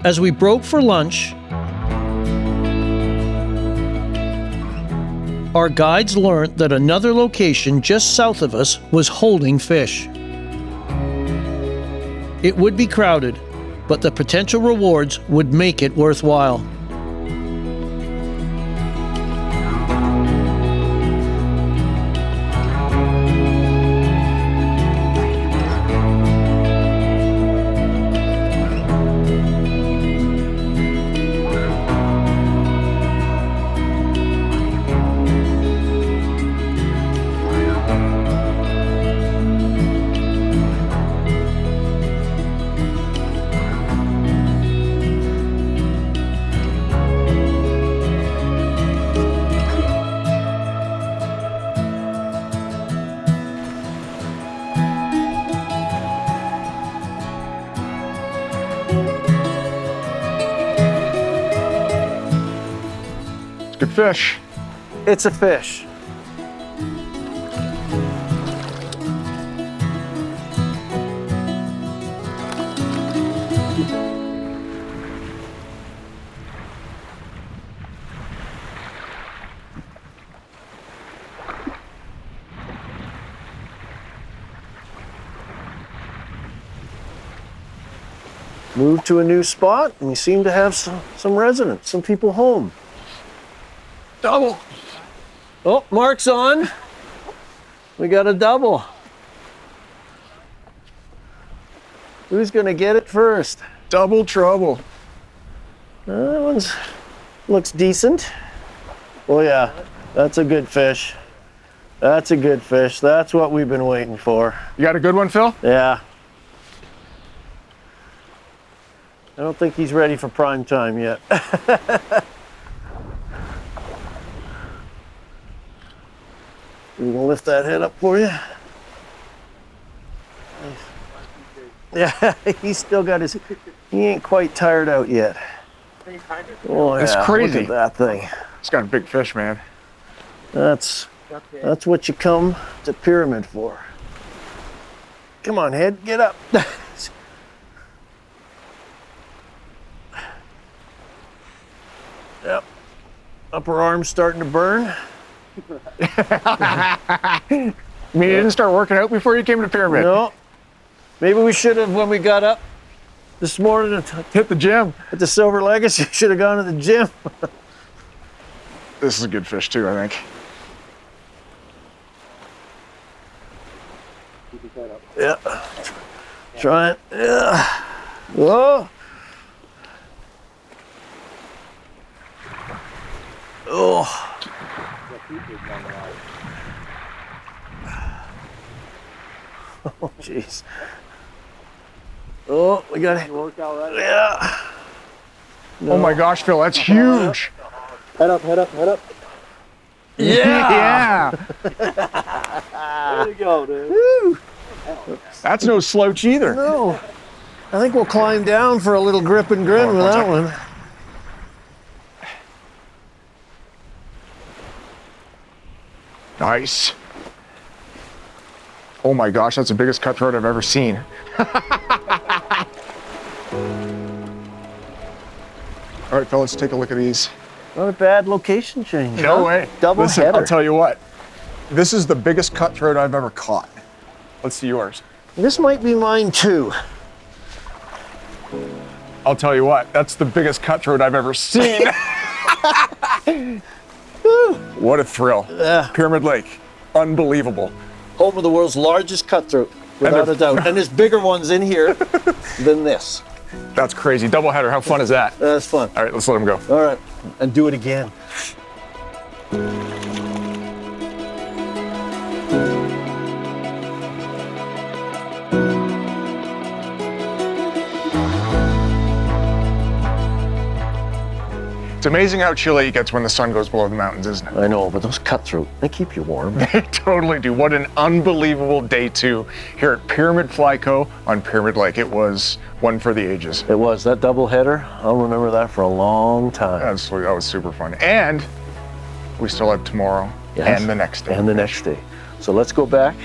As we broke for lunch, our guides learned that another location just south of us was holding fish. It would be crowded, but the potential rewards would make it worthwhile. Good fish. It's a fish. Moved to a new spot, and we seem to have some residents, some people home. Double. Oh, Mark's on. We got a double. Who's gonna get it first? Double trouble. That one's looks decent. Oh yeah, that's a good fish. That's a good fish. That's what we've been waiting for. You got a good one, Phil? Yeah. I don't think he's ready for prime time yet. We're gonna lift that head up for you. Yeah, he's still got his, he ain't quite tired out yet. Oh yeah, it's crazy. Look at that thing. It's got a big fish, man. That's what you come to Pyramid for. Come on, head, get up. Yep, upper arm's starting to burn. You mean you didn't start working out before you came to Pyramid? No. Maybe we should have, when we got up this morning, hit the gym. At the Silver Legacy, should have gone to the gym. This is a good fish too, I think. Yeah. Try it. Yeah. Whoa. Oh. Oh, jeez. Oh, we got it. Yeah. Oh my gosh, Phil, that's huge. Head up, head up, head up. Yeah. There you go, dude. Woo. That's no slouch either. No. I think we'll climb down for a little grip and grin with that one. Nice. Oh my gosh, that's the biggest cutthroat I've ever seen. All right, Phil, let's take a look at these. Not a bad location change. No huh? way. Double Listen, header. I'll tell you what. This is the biggest cutthroat I've ever caught. Let's see yours. This might be mine too. I'll tell you what, that's the biggest cutthroat I've ever seen. What a thrill. Pyramid Lake, unbelievable. Home of the world's largest cutthroat, without a doubt. And there's bigger ones in here than this. That's crazy. Doubleheader, how fun is that? That's fun. All right, let's let him go. All right, and do it again. It's amazing how chilly it gets when the sun goes below the mountains, isn't it? I know, but those cutthroat, they keep you warm. They totally do. What an unbelievable day two here at Pyramid Fly Co. on Pyramid Lake. It was one for the ages. It was. That double header, I'll remember that for a long time. That was super fun. And we still have tomorrow and the next day. And the next day. So let's go back,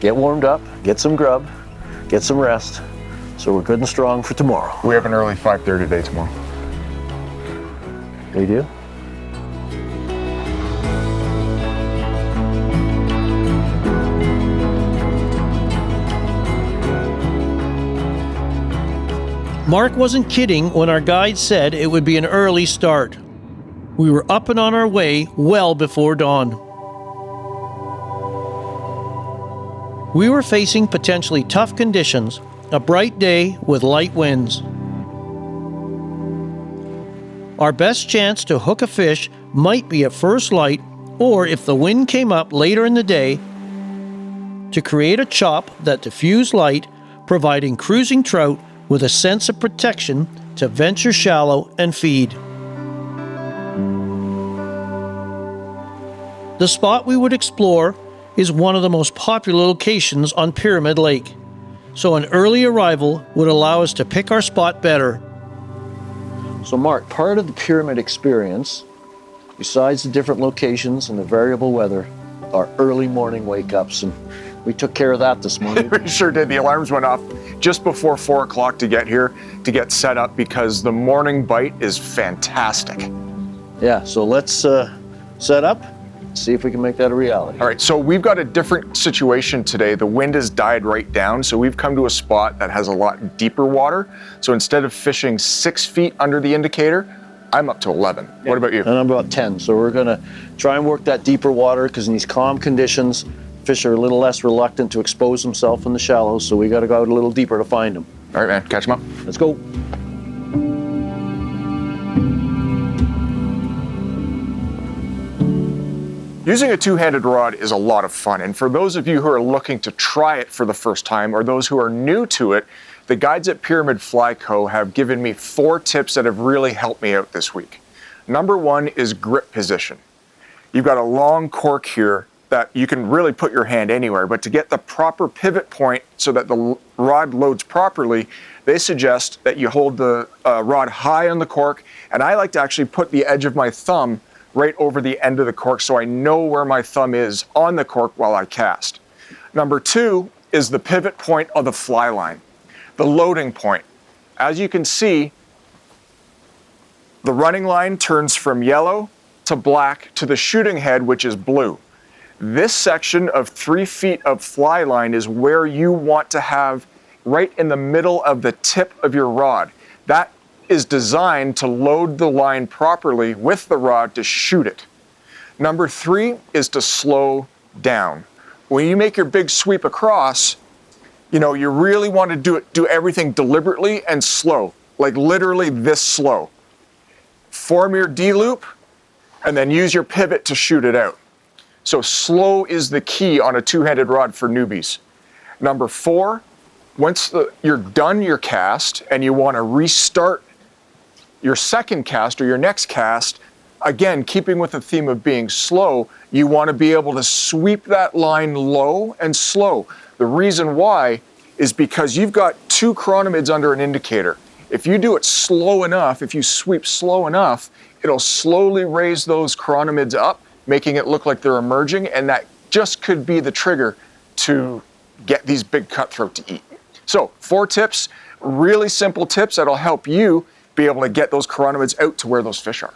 get warmed up, get some grub, get some rest, so we're good and strong for tomorrow. We have an early 5:30 day tomorrow. We do? Mark wasn't kidding when our guide said it would be an early start. We were up and on our way well before dawn. We were facing potentially tough conditions, a bright day with light winds. Our best chance to hook a fish might be at first light, or if the wind came up later in the day, to create a chop that diffused light, providing cruising trout with a sense of protection to venture shallow and feed. The spot we would explore is one of the most popular locations on Pyramid Lake, so an early arrival would allow us to pick our spot better. So Mark, part of the pyramid experience, besides the different locations and the variable weather, are early morning wake-ups, and we took care of that this morning. We sure did. The alarms went off just before 4 o'clock to get here, to get set up, because the morning bite is fantastic. Yeah, so let's set up, see if we can make that a reality. All right, so we've got a different situation today. The wind has died right down, so we've come to a spot that has a lot deeper water. So instead of fishing 6 feet under the indicator, I'm up to 11. Yeah. What about you? And I'm about 10. So we're gonna try and work that deeper water, because in these calm conditions, fish are a little less reluctant to expose themselves in the shallows, so we gotta go out a little deeper to find them. All right, man, catch them up. Let's go. Using a two-handed rod is a lot of fun, and for those of you who are looking to try it for the first time, or those who are new to it, the guides at Pyramid Fly Co. have given me 4 tips that have really helped me out this week. Number 1 is grip position. You've got a long cork here that you can really put your hand anywhere, but to get the proper pivot point so that the rod loads properly, they suggest that you hold the rod high on the cork, and I like to actually put the edge of my thumb right over the end of the cork so I know where my thumb is on the cork while I cast. Number 2 is the pivot point of the fly line, the loading point. As you can see, the running line turns from yellow to black to the shooting head, which is blue. This section of 3 feet of fly line is where you want to have right in the middle of the tip of your rod. That is designed to load the line properly with the rod to shoot it. Number 3 is to slow down. When you make your big sweep across, you know, you really want to do everything deliberately and slow, like literally this slow. Form your D-loop and then use your pivot to shoot it out. So slow is the key on a two-handed rod for newbies. Number 4, once you're done your cast and you want to restart your second cast or your next cast, again, keeping with the theme of being slow, you want to be able to sweep that line low and slow. The reason why is because you've got 2 chironomids under an indicator. If you do it slow enough, if you sweep slow enough, it'll slowly raise those chironomids up, making it look like they're emerging, and that just could be the trigger to get these big cutthroat to eat. So 4 tips, really simple tips that'll help you be able to get those chironomids out to where those fish are.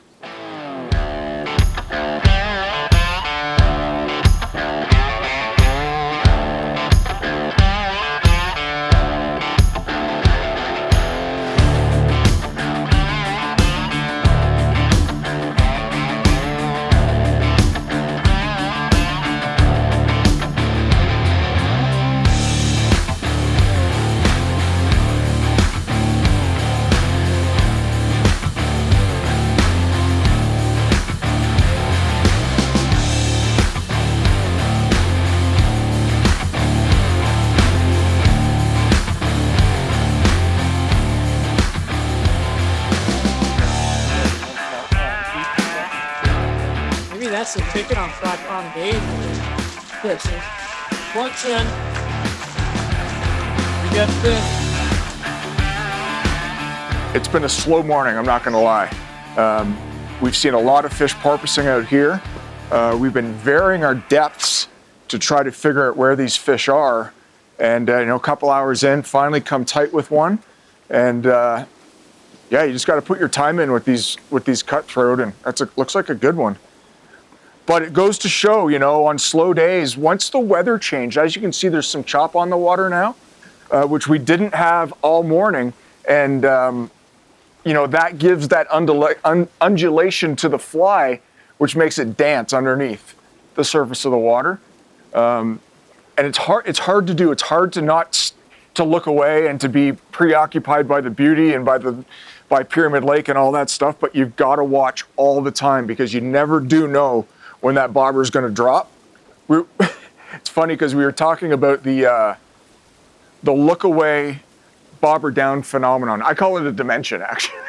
That's the ticket on 5-pound gauge. This is once in. We get this. It's been a slow morning, I'm not gonna lie. We've seen a lot of fish porpoising out here. We've been varying our depths to try to figure out where these fish are. And you know, a couple hours in, finally come tight with one. And yeah, you just gotta put your time in with these cutthroat, and looks like a good one. But it goes to show, you know, on slow days, once the weather changed, as you can see, there's some chop on the water now, which we didn't have all morning. And, you know, that gives that undulation to the fly, which makes it dance underneath the surface of the water. And it's hard to do. It's hard to not to look away and to be preoccupied by the beauty and by Pyramid Lake and all that stuff. But you've got to watch all the time, because you never do know when that bobber is going to drop. It's funny because we were talking about the look away, bobber down phenomenon. I call it a dimension,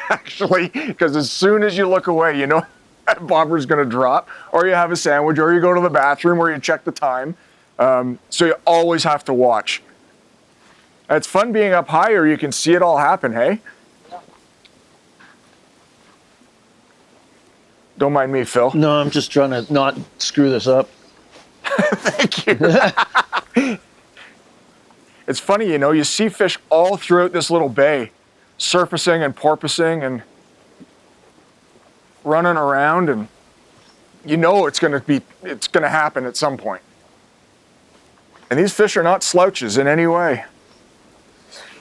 actually, because as soon as you look away, you know that bobber is going to drop, or you have a sandwich, or you go to the bathroom, or you check the time. So you always have to watch. It's fun being up higher. You can see it all happen, hey? Don't mind me, Phil. No, I'm just trying to not screw this up. Thank you. It's funny, you know, you see fish all throughout this little bay, surfacing and porpoising and running around, and you know it's gonna happen at some point. And these fish are not slouches in any way.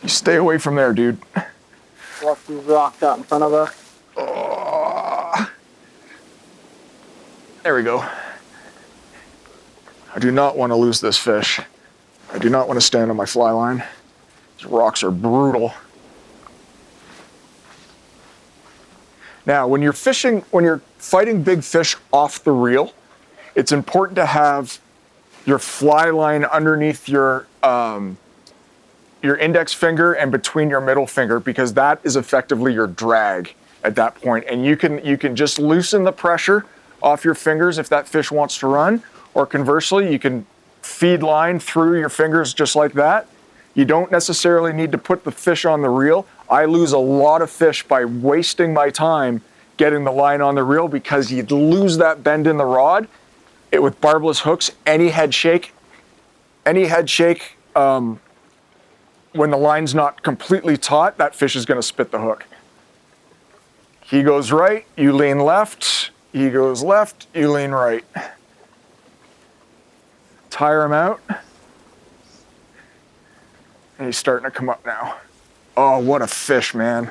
You stay away from there, dude. Watch these rocks out in front of us. There we go. I do not want to lose this fish. I do not want to stand on my fly line. These rocks are brutal. Now, when you're fighting big fish off the reel, it's important to have your fly line underneath your index finger and between your middle finger, because that is effectively your drag at that point. And you can just loosen the pressure off your fingers if that fish wants to run, or conversely, you can feed line through your fingers just like that. You don't necessarily need to put the fish on the reel. I lose a lot of fish by wasting my time getting the line on the reel, because you'd lose that bend in the rod. With barbless hooks, any head shake, when the line's not completely taut, that fish is going to spit the hook. He goes right, you lean left. He goes left, you lean right. Tire him out. And he's starting to come up now. Oh, what a fish, man.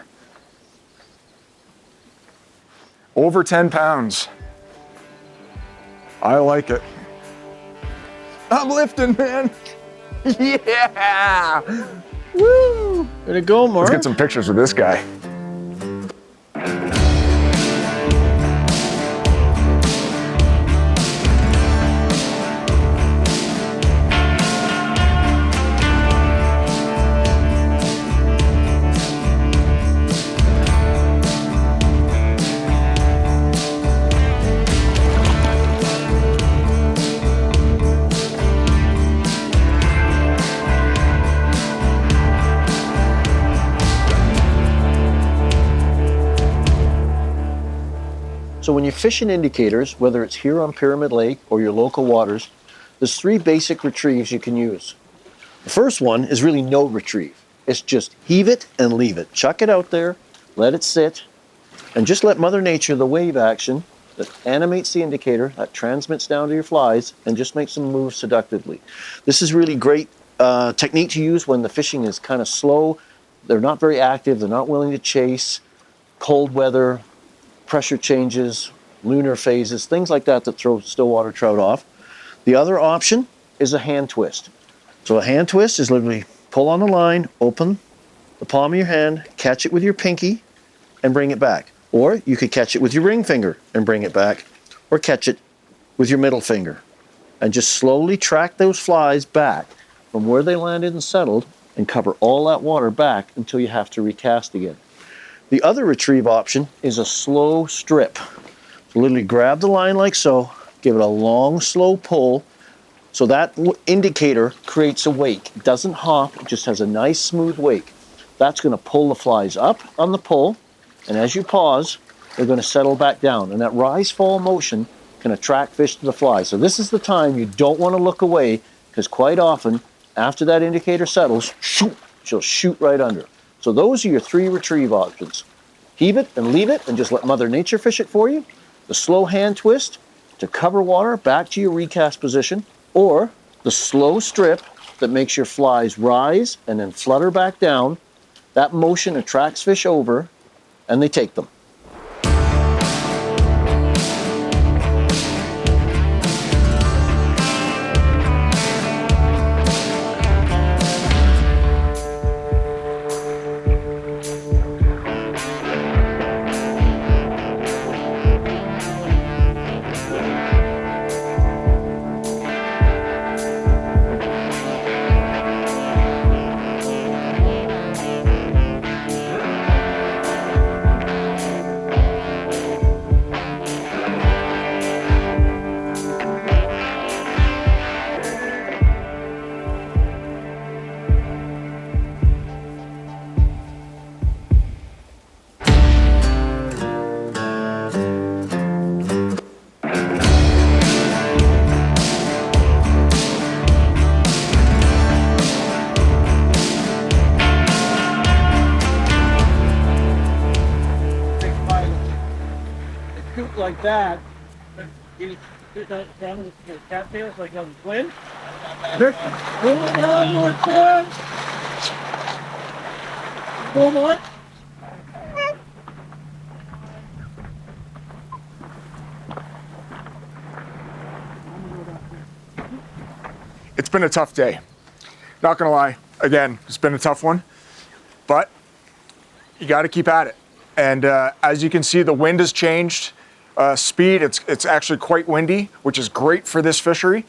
Over 10 pounds. I like it. I'm lifting, man. Yeah! Woo! Way to go, Mark. Let's get some pictures with this guy. So when you're fishing indicators, whether it's here on Pyramid Lake or your local waters, there's 3 basic retrieves you can use. The first one is really no retrieve. It's just heave it and leave it. Chuck it out there, let it sit, and just let Mother Nature, the wave action that animates the indicator, that transmits down to your flies, and just makes them move seductively. This is really great technique to use when the fishing is kind of slow. They're not very active, they're not willing to chase, cold weather, pressure changes, lunar phases, things like that that throw stillwater trout off. The other option is a hand twist. So a hand twist is literally pull on the line, open the palm of your hand, catch it with your pinky, and bring it back. Or you could catch it with your ring finger and bring it back, or catch it with your middle finger. And just slowly track those flies back from where they landed and settled and cover all that water back until you have to recast again. The other retrieve option is a slow strip. So literally grab the line like so, give it a long, slow pull. So that indicator creates a wake. It doesn't hop, it just has a nice smooth wake. That's gonna pull the flies up on the pull, and as you pause, they're gonna settle back down. And that rise-fall motion can attract fish to the fly. So this is the time you don't wanna look away, because quite often, after that indicator settles, shoot, she'll shoot right under. So those are your 3 retrieve options. Heave it and leave it and just let Mother Nature fish it for you. The slow hand twist to cover water back to your recast position, or the slow strip that makes your flies rise and then flutter back down. That motion attracts fish over and they take them. Like that, you shoot that down with your cattails like on the twin. Pull on. It's been a tough day. Not gonna lie, again, it's been a tough one, but you gotta keep at it. And as you can see, the wind has changed. Speed, it's actually quite windy, which is great for this fishery.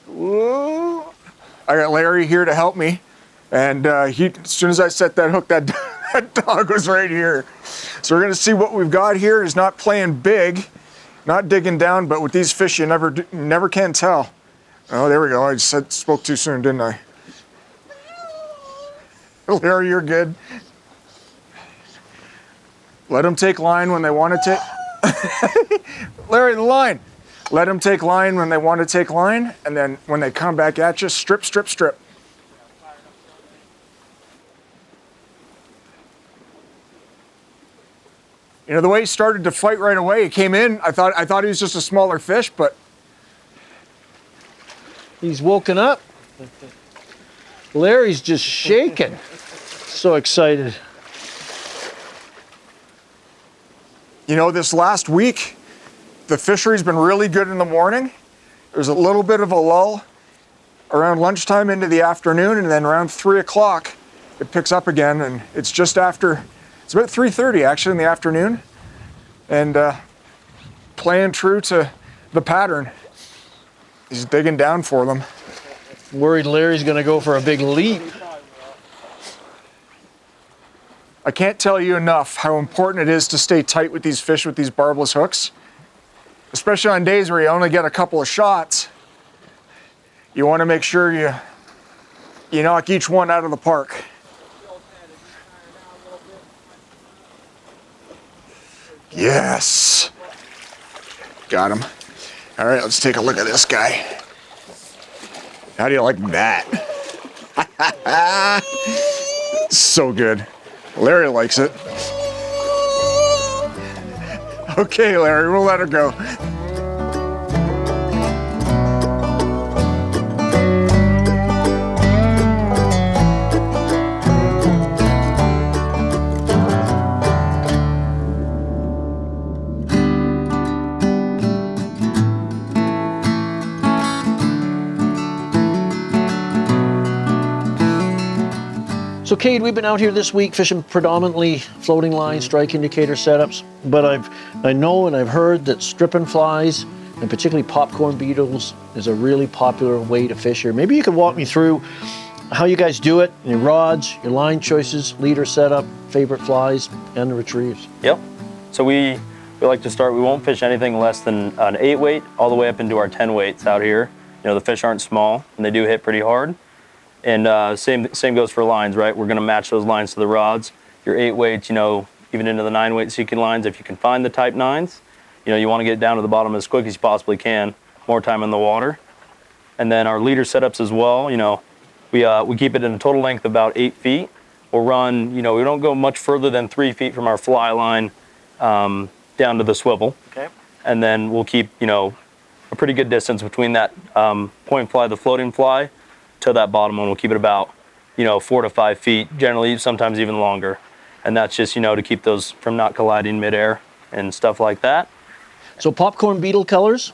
Whoa. I got Larry here to help me, and as soon as I set that hook, that dog was right here. So we're gonna see what we've got here. He's not playing big, not digging down, but with these fish, you never can tell. Oh, there we go. I just spoke too soon, didn't I? Larry, you're good. Let them take line when they want to take. Larry, the line. Let them take line when they want to take line, and then when they come back at you, strip, strip, strip. You know, the way he started to fight right away, he came in, I thought he was just a smaller fish, but he's woken up. Larry's just shaking. So excited. You know, this last week, the fishery's been really good in the morning. There's a little bit of a lull around lunchtime into the afternoon, and then around 3 o'clock, it picks up again, and it's just after, it's about 3:30 actually in the afternoon, and playing true to the pattern. He's digging down for them. Worried Larry's gonna go for a big leap. I can't tell you enough how important it is to stay tight with these fish with these barbless hooks, especially on days where you only get a couple of shots. You want to make sure you knock each one out of the park. Yes. Got him. All right, let's take a look at this guy. How do you like that? So good. Larry likes it. Okay, Larry, we'll let her go. So Cade, we've been out here this week fishing predominantly floating line, strike indicator setups, but I know and I've heard that stripping flies, and particularly popcorn beetles, is a really popular way to fish here. Maybe you could walk me through how you guys do it, your rods, your line choices, leader setup, favorite flies, and the retrieves. Yep. So we like to start, we won't fish anything less than an 8 weight all the way up into our 10 weights out here. You know, the fish aren't small and they do hit pretty hard. And same goes for lines, right? We're gonna match those lines to the rods. Your 8 weights, you know, even into the 9 weight seeking lines, if you can find the type 9s, you know, you wanna get down to the bottom as quick as you possibly can, more time in the water. And then our leader setups as well, you know, we keep it in a total length of about 8 feet. We'll run, you know, we don't go much further than 3 feet from our fly line down to the swivel. Okay. And then we'll keep, you know, a pretty good distance between that point fly, the floating fly, to that bottom one. We'll keep it about, you know, 4 to 5 feet, generally, sometimes even longer. And that's just, you know, to keep those from not colliding midair and stuff like that. So popcorn beetle colors?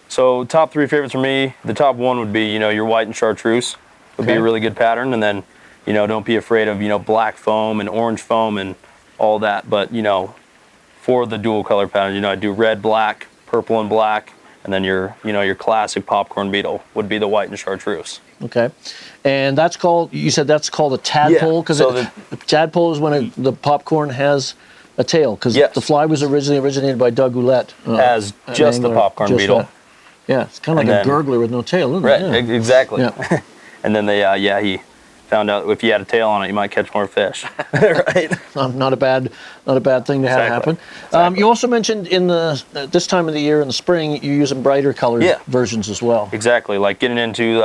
So top 3 favorites for me, the top 1 would be, you know, your white and chartreuse would be a really good pattern. And then, you know, don't be afraid of, you know, black foam and orange foam and all that. But, you know, for the dual color pattern, you know, I do red, black, purple and black. And then your, you know, your classic popcorn beetle would be the white and chartreuse. Okay. And that's called, you said that's called a tadpole? Because the tadpole is when the popcorn has a tail. Because the fly was originated by Doug Ouellette. As just the popcorn beetle. That. Yeah, it's kind of like a gurgler with no tail, isn't it? Right, yeah. Exactly. Yeah. And then he found out if you had a tail on it, you might catch more fish. Right. Not a bad thing to have happen. Exactly. You also mentioned in this time of the year in the spring, you're using brighter colored versions as well. Exactly, like getting into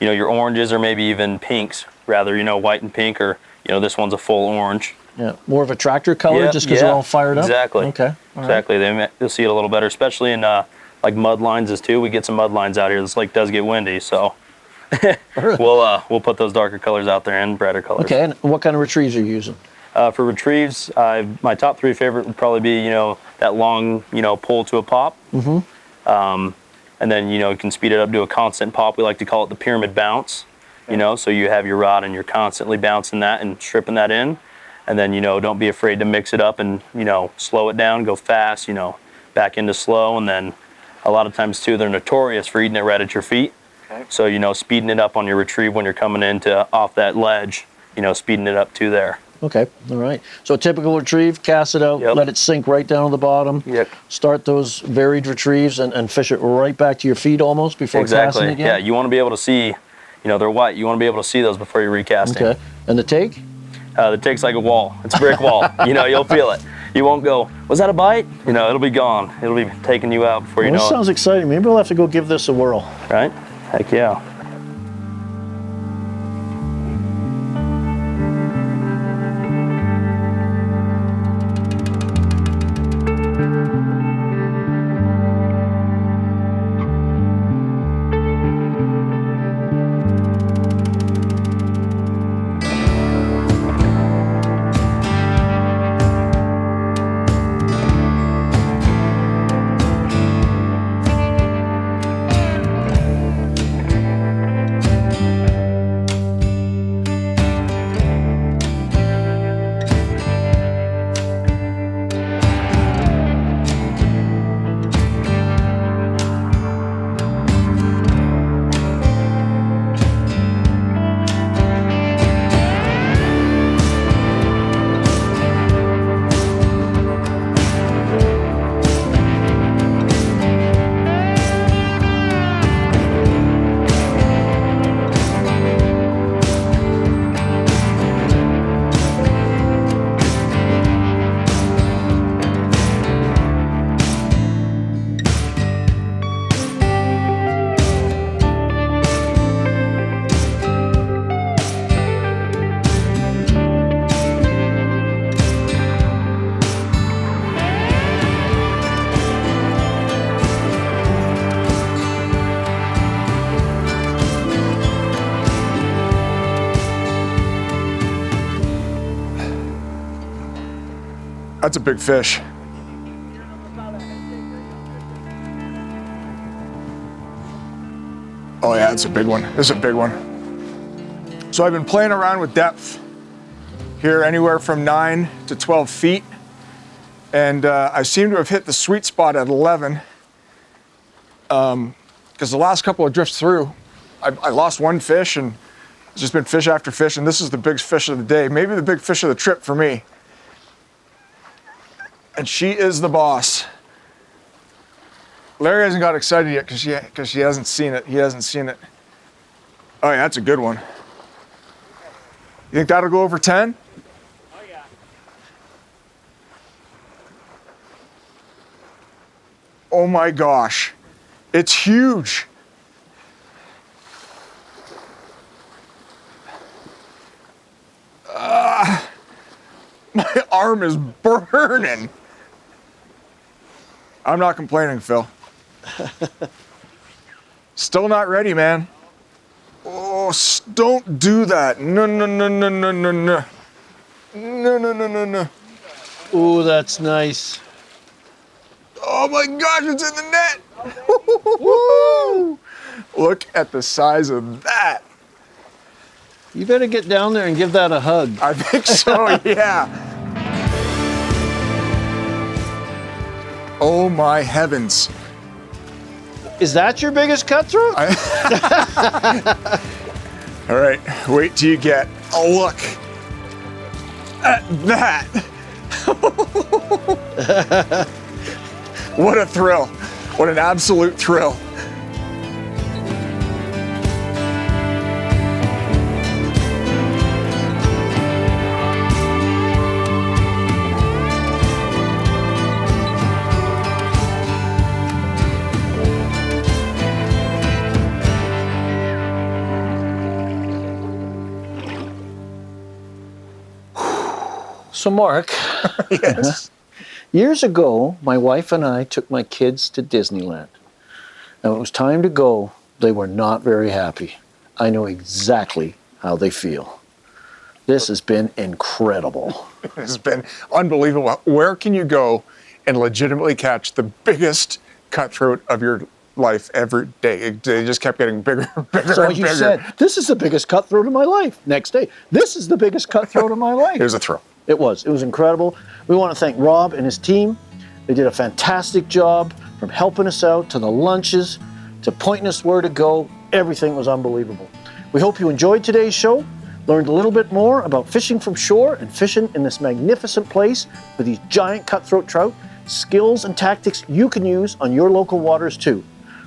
you know, your oranges or maybe even pinks, rather, you know, white and pink, or, you know, this one's a full orange. Yeah, more of a tractor color just because they're all fired up? Exactly. Okay. Exactly. You'll see it a little better, especially in like mud lines too. We get some mud lines out here. This lake does get windy, so we'll put those darker colors out there and brighter colors. Okay, and what kind of retrieves are you using? For retrieves, my top 3 favorite would probably be, you know, that long, you know, pull to a pop. Mm-hmm. And then, you know, you can speed it up to a constant pop. We like to call it the pyramid bounce, you know, so you have your rod and you're constantly bouncing that and stripping that in. And then, you know, don't be afraid to mix it up and, you know, slow it down, go fast, you know, back into slow. And then a lot of times too, they're notorious for eating it right at your feet. Okay. So, you know, speeding it up on your retrieve when you're coming into off that ledge, you know, speeding it up to there. Okay, all right. So typical retrieve, cast it out, let it sink right down to the bottom. Yep. Start those varied retrieves and fish it right back to your feet almost before casting again? Yeah, you want to be able to see, you know, they're white. You want to be able to see those before you're recasting. Okay, and the take? The take's like a wall. It's a brick wall. You know, you'll feel it. You won't go, was that a bite? You know, it'll be gone. It'll be taking you out before you know it. This sounds exciting. Maybe we'll have to go give this a whirl. Right? Heck yeah. That's a big fish. Oh yeah, it's a big one. This is a big one. So I've been playing around with depth here, anywhere from 9 to 12 feet. And I seem to have hit the sweet spot at 11. Because the last couple of drifts through, I lost one fish, and it's just been fish after fish, and this is the biggest fish of the day, maybe the big fish of the trip for me. And she is the boss. Larry hasn't got excited yet because she hasn't seen it. He hasn't seen it. Oh yeah, that's a good one. You think that'll go over 10? Oh yeah. Oh my gosh, it's huge. My arm is burning. I'm not complaining, Phil. Still not ready, man. Oh, don't do that. No, no, no, no, no, no, no. No, no, no, no, no. Ooh, that's nice. Oh my gosh, it's in the net. Woo! Look at the size of that. You better get down there and give that a hug. I think so, yeah. Oh my heavens. Is that your biggest cutthroat? All right, wait till you get a look at that. What a thrill. What an absolute thrill. So Mark, yes. Years ago, my wife and I took my kids to Disneyland. And when it was time to go, they were not very happy. I know exactly how they feel. This has been incredible. It's been unbelievable. Where can you go and legitimately catch the biggest cutthroat of your life every day? They just kept getting bigger and bigger So and you bigger. said, this is the biggest cutthroat of my life. Next day, this is the biggest cutthroat of my life. It was a thrill. It was incredible. We want to thank Rob and his team. They did a fantastic job, from helping us out to the lunches, to pointing us where to go. Everything was unbelievable. We hope you enjoyed today's show, learned a little bit more about fishing from shore and fishing in this magnificent place with these giant cutthroat trout, skills and tactics you can use on your local waters too.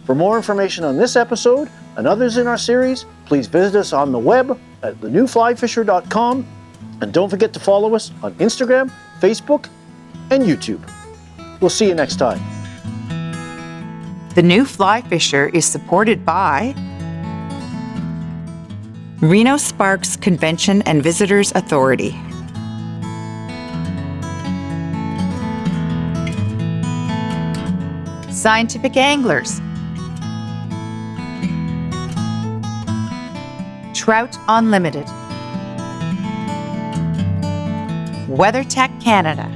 For more information on this episode and others in our series, please visit us on the web at thenewflyfisher.com. And don't forget to follow us on Instagram, Facebook, and YouTube. We'll see you next time. The New Fly Fisher is supported by Reno Sparks Convention and Visitors Authority, Scientific Anglers, Trout Unlimited, WeatherTech Canada,